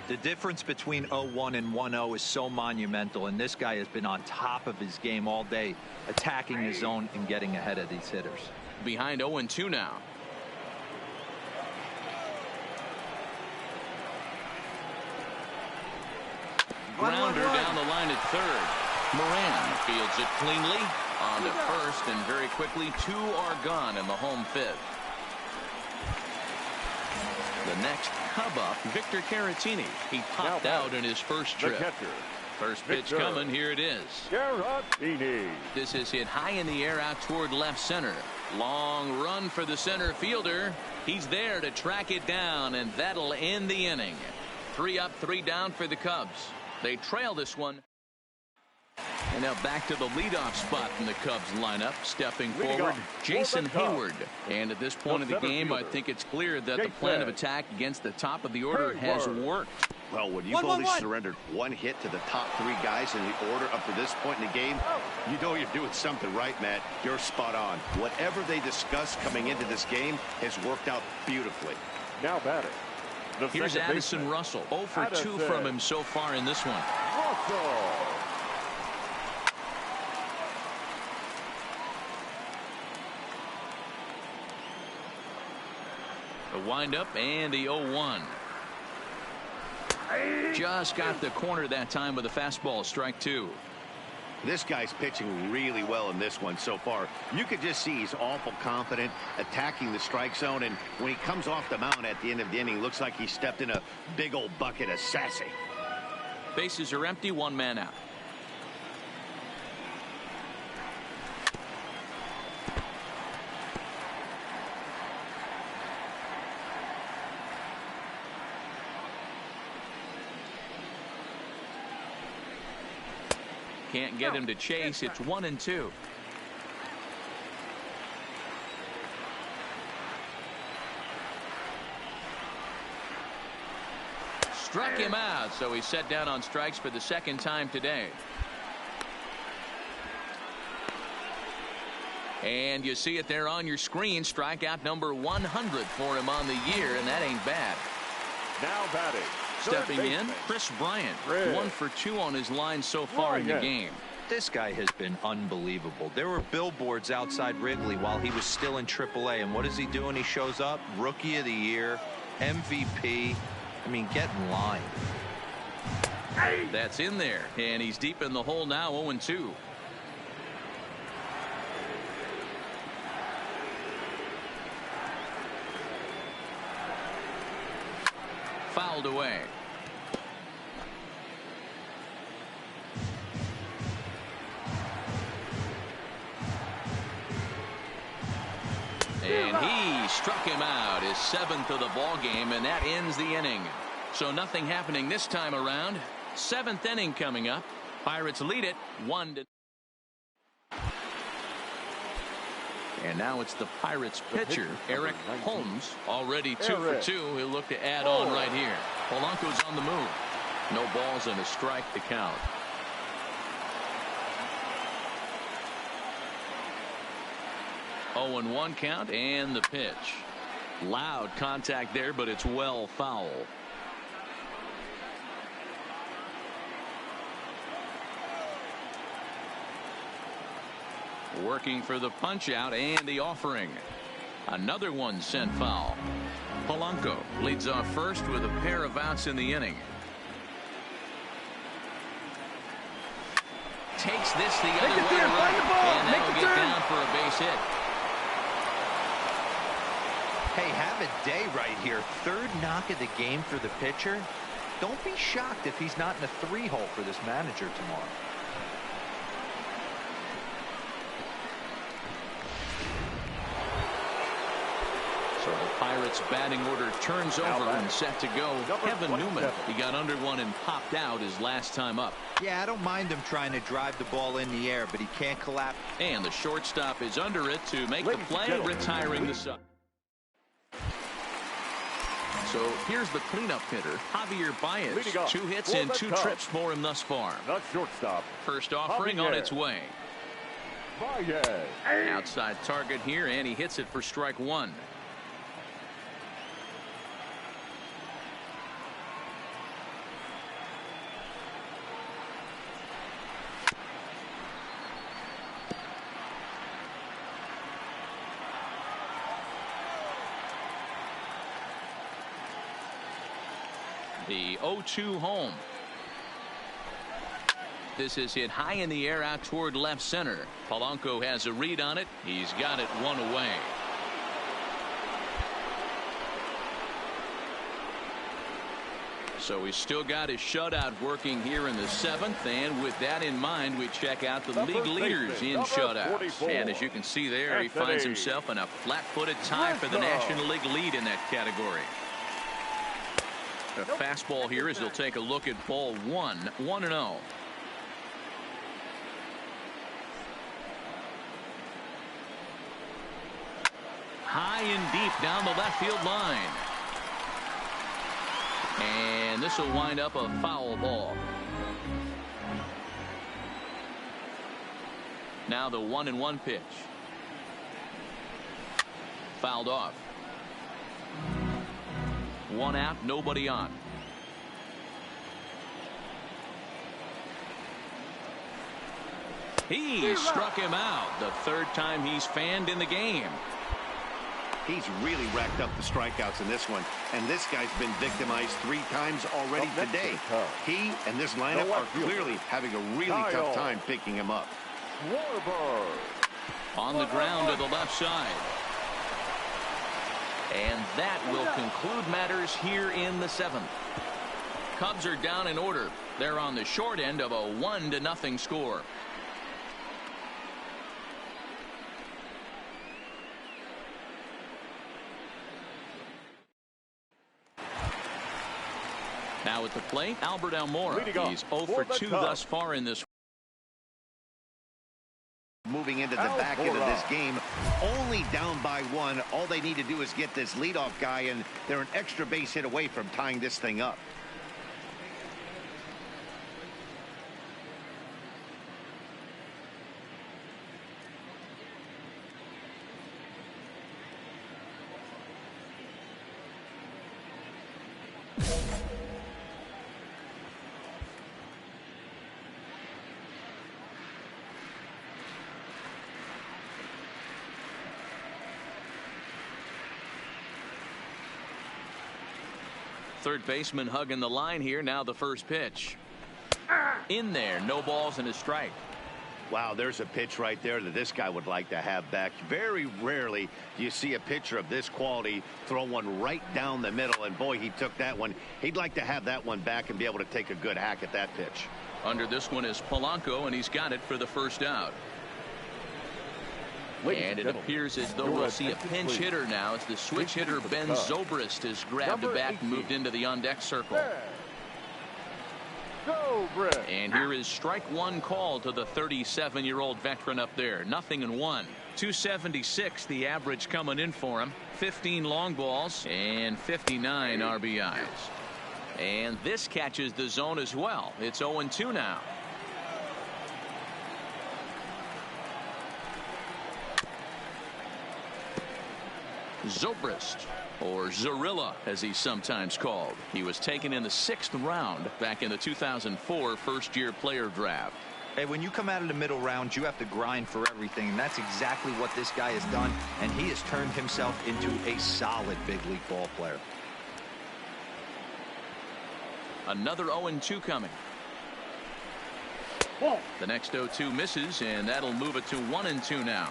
The difference between 0-1 and 1-0 is so monumental, and this guy has been on top of his game all day, attacking his zone and getting ahead of these hitters. Behind 0-2 now. Grounder down the line at third. Moran fields it cleanly on to first, and very quickly 2 are gone in the home 5th. The next Cub up, Victor Caratini. He popped out in his first trip. First pitch coming. Here it is. Caratini. This is hit high in the air out toward left center. Long run for the center fielder. He's there to track it down, and that'll end the inning. 3 up, 3 down for the Cubs. They trail this one. And now back to the leadoff spot in the Cubs lineup. Stepping forward, Jason Hayward. And at this point of the game, I think it's clear that the plan of attack against the top of the order has worked. Well, when you've only surrendered 1 hit to the top 3 guys in the order up to this point in the game, you know you're doing something right, Matt. You're spot on. Whatever they discussed coming into this game has worked out beautifully. Now batting. Here's Addison Russell. 0 for 2 from him so far in this one. Russell. The windup and the 0-1. Just got the corner that time with a fastball. Strike 2. This guy's pitching really well in this one so far. You could just see he's awful confident attacking the strike zone, and when he comes off the mound at the end of the inning, looks like he stepped in a big old bucket of sassy. Bases are empty, 1 man out. Can't get him to chase. It's 1-2. Struck him out, so he's set down on strikes for the second time today. And you see it there on your screen. Strikeout number 100 for him on the year, and that ain't bad. Now batting. Stepping in, Chris Bryant. 1 for 2 on his line so far in the game. This guy has been unbelievable. There were billboards outside Wrigley while he was still in AAA, and what is he doing? He shows up, Rookie of the Year, MVP. I mean, get in line. That's in there, and he's deep in the hole now, 0-2. Fouled away. And he struck him out, his 7th of the ball game, and that ends the inning. So nothing happening this time around. 7th inning coming up. Pirates lead it 1-0. And now it's the Pirates pitcher, Eric Holmes, already 2 for 2. He'll look to add on right here. Polanco's on the move. No balls and a strike to count. Oh, and 1 count, and the pitch. Loud contact there, but it's well foul. Working for the punch out and the offering. Another one sent foul. Polanco leads off first with a pair of outs in the inning. Takes this the other way around, and that'll get down for a base hit. Hey, have a day right here. 3rd knock of the game for the pitcher. Don't be shocked if he's not in a 3-hole for this manager tomorrow. So the Pirates batting order turns over and set to go. Kevin Newman, he got under one and popped out his last time up. Yeah, I don't mind him trying to drive the ball in the air, but he can't collapse. And the shortstop is under it to make the play, retiring the side. So here's the cleanup hitter, Javier Baez. 2 hits and 2 trips for him thus far. The shortstop. First offering on its way. Baez. Outside target here, and he hits it for strike 1. The 0-2 home. This is hit high in the air out toward left center. Polanco has a read on it. He's got it 1 away. So he's still got his shutout working here in the 7th, and with that in mind, we check out the league leaders in shutouts. And as you can see there, he finds himself in a flat-footed tie for the National League lead in that category. A fastball here as he'll take a look at ball 1, 1-0. High and deep down the left field line. And this will wind up a foul ball. Now the 1-1 pitch. Fouled off. 1 out, nobody on. He struck him out, the 3rd time he's fanned in the game. He's really racked up the strikeouts in this one, and this guy's been victimized 3 times already today. He and this lineup are clearly having a really tough time picking him up. On the ground to the left side. And that will conclude matters here in the 7th. Cubs are down in order. They're on the short end of a 1-0 score. Now at the plate, Albert Almora. He's 0 for 2 thus far in this into the back end of this game. Only down by 1. All they need to do is get this leadoff guy, and they're an extra base hit away from tying this thing up. Third baseman hugging the line here. Now the first pitch. In there. No balls and a strike. Wow, there's a pitch right there that this guy would like to have back. Very rarely do you see a pitcher of this quality throw one right down the middle, and boy, he took that one. He'd like to have that one back and be able to take a good hack at that pitch. Under this one is Polanco, and he's got it for the first out. And it appears as though we'll see a pinch hitter now as the switch hitter Ben Zobrist has grabbed it back and moved into the on-deck circle. And here is strike one call to the 37-year-old veteran up there. 0-1. 276 the average coming in for him. 15 long balls and 59 RBIs. And this catches the zone as well. It's 0-2 now. Zobrist, or Zorilla as he's sometimes called. He was taken in the 6th round back in the 2004 first-year player draft. Hey, when you come out of the middle round, you have to grind for everything, and that's exactly what this guy has done, and he has turned himself into a solid big league ball player. Another 0-2 coming. The next 0-2 misses, and that'll move it to 1-2 now.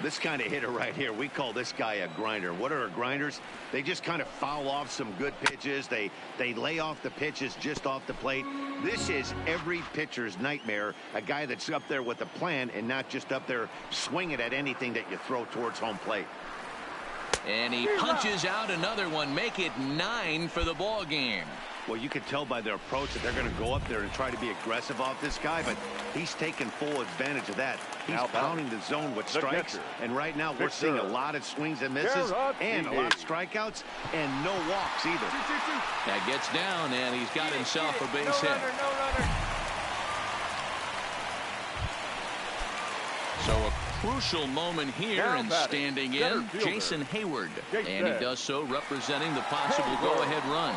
This kind of hitter right here, we call this guy a grinder. What are grinders? They just kind of foul off some good pitches. They lay off the pitches just off the plate. This is every pitcher's nightmare, a guy that's up there with a plan and not just up there swinging at anything that you throw towards home plate. And he punches out another one, make it 9 for the ball game. Well, you can tell by their approach that they're going to go up there and try to be aggressive off this guy, but he's taking full advantage of that. He's pounding the zone with strikes, and right now we're seeing a lot of swings and misses and a lot of strikeouts and no walks either. That gets down, and he's got himself a base hit. So a crucial moment here, and standing in, Jason Hayward. And he does so representing the possible go-ahead run.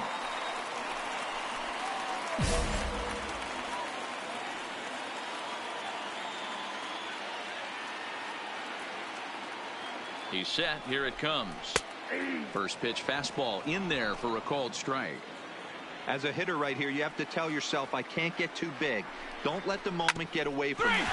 He's set. Here it comes. First pitch fastball in there for a called strike. As a hitter right here, you have to tell yourself, I can't get too big. Don't let the moment get away from you.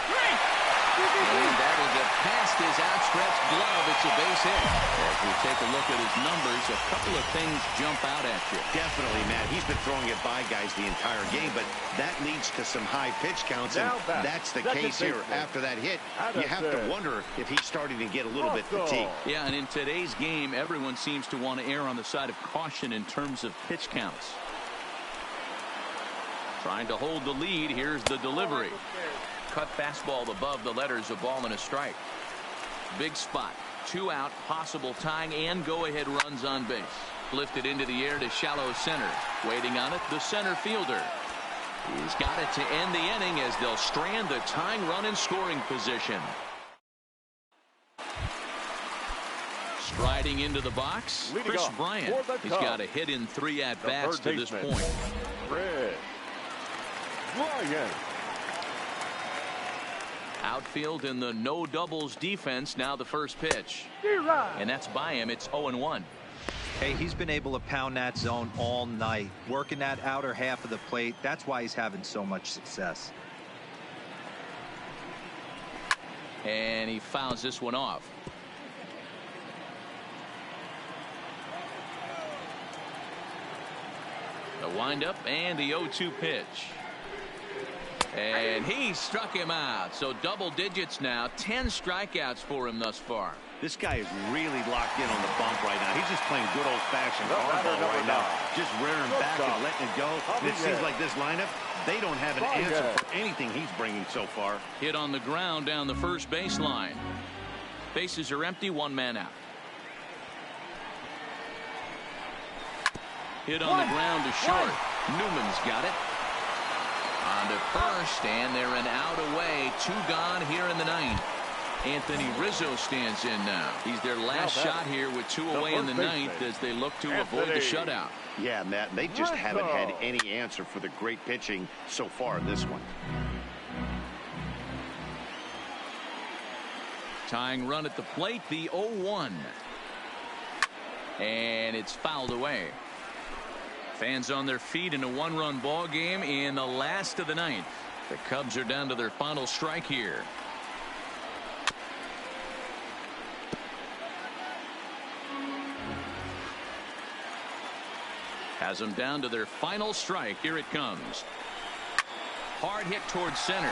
And that'll get past his outstretched glove. It's a base hit. As we take a look at his numbers, a couple of things jump out at you. Definitely, Matt. He's been throwing it by guys the entire game, but that leads to some high pitch counts, and that's the case here. After that hit, you have to wonder if he's starting to get a little bit fatigued. Yeah, and in today's game, everyone seems to want to err on the side of caution in terms of pitch counts. Trying to hold the lead. Here's the delivery. Cut fastball above the letters, a ball and a strike. Big spot. 2 out, possible tying and go-ahead runs on base. Lifted into the air to shallow center. Waiting on it, the center fielder. He's got it to end the inning as they'll strand the tying run in scoring position. Striding into the box, Chris Bryant. He's got a hit in 3 at-bats to this point. Chris Bryant. Outfield in the no doubles defense. Now the first pitch. And that's by him. It's 0-1. Hey, he's been able to pound that zone all night, working that outer half of the plate. That's why he's having so much success. And he fouls this one off. The windup and the 0-2 pitch. And he struck him out. So double digits now. 10 strikeouts for him thus far. This guy is really locked in on the bump right now. He's just playing good old-fashioned hardball right now. just rearing back and letting it go. And it seems like this lineup, they don't have an answer for anything he's bringing so far. Hit on the ground down the first baseline. Bases are empty, one man out. Hit on the ground to short. Newman's got it. On to first, and they're an out away. 2 gone here in the ninth. Anthony Rizzo stands in now. He's their last shot here with 2 away in the ninth as they look to avoid the shutout. Yeah, Matt, they just haven't had any answer for the great pitching so far in this one. Tying run at the plate, the 0-1. And it's fouled away. Fans on their feet in a 1-run ball game in the last of the ninth. The Cubs are down to their final strike here. Has them down to their final strike. Here it comes. Hard hit towards center.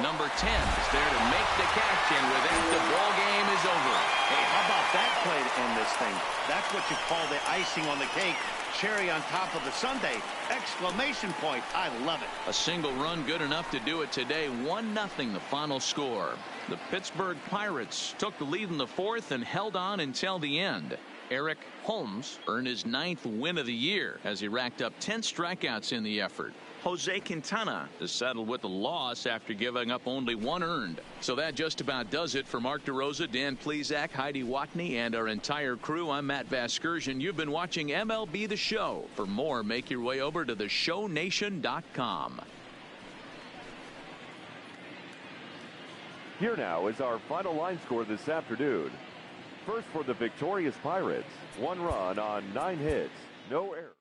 Number 10 is there to make the catch, and with that, the ball game is over. Hey, how about that play to end this thing? That's what you call the icing on the cake. Cherry on top of the sundae. Exclamation point. I love it. A single run good enough to do it today. 1-0 the final score. The Pittsburgh Pirates took the lead in the 4th and held on until the end. Eric Holmes earned his 9th win of the year as he racked up 10 strikeouts in the effort. Jose Quintana is settled with a loss after giving up only 1 earned. So that just about does it for Mark DeRosa, Dan Plesac, Heidi Watney, and our entire crew. I'm Matt Vasgersian. You've been watching MLB The Show. For more, make your way over to theshownation.com. Here now is our final line score this afternoon. First for the victorious Pirates, 1 run on 9 hits, no errors.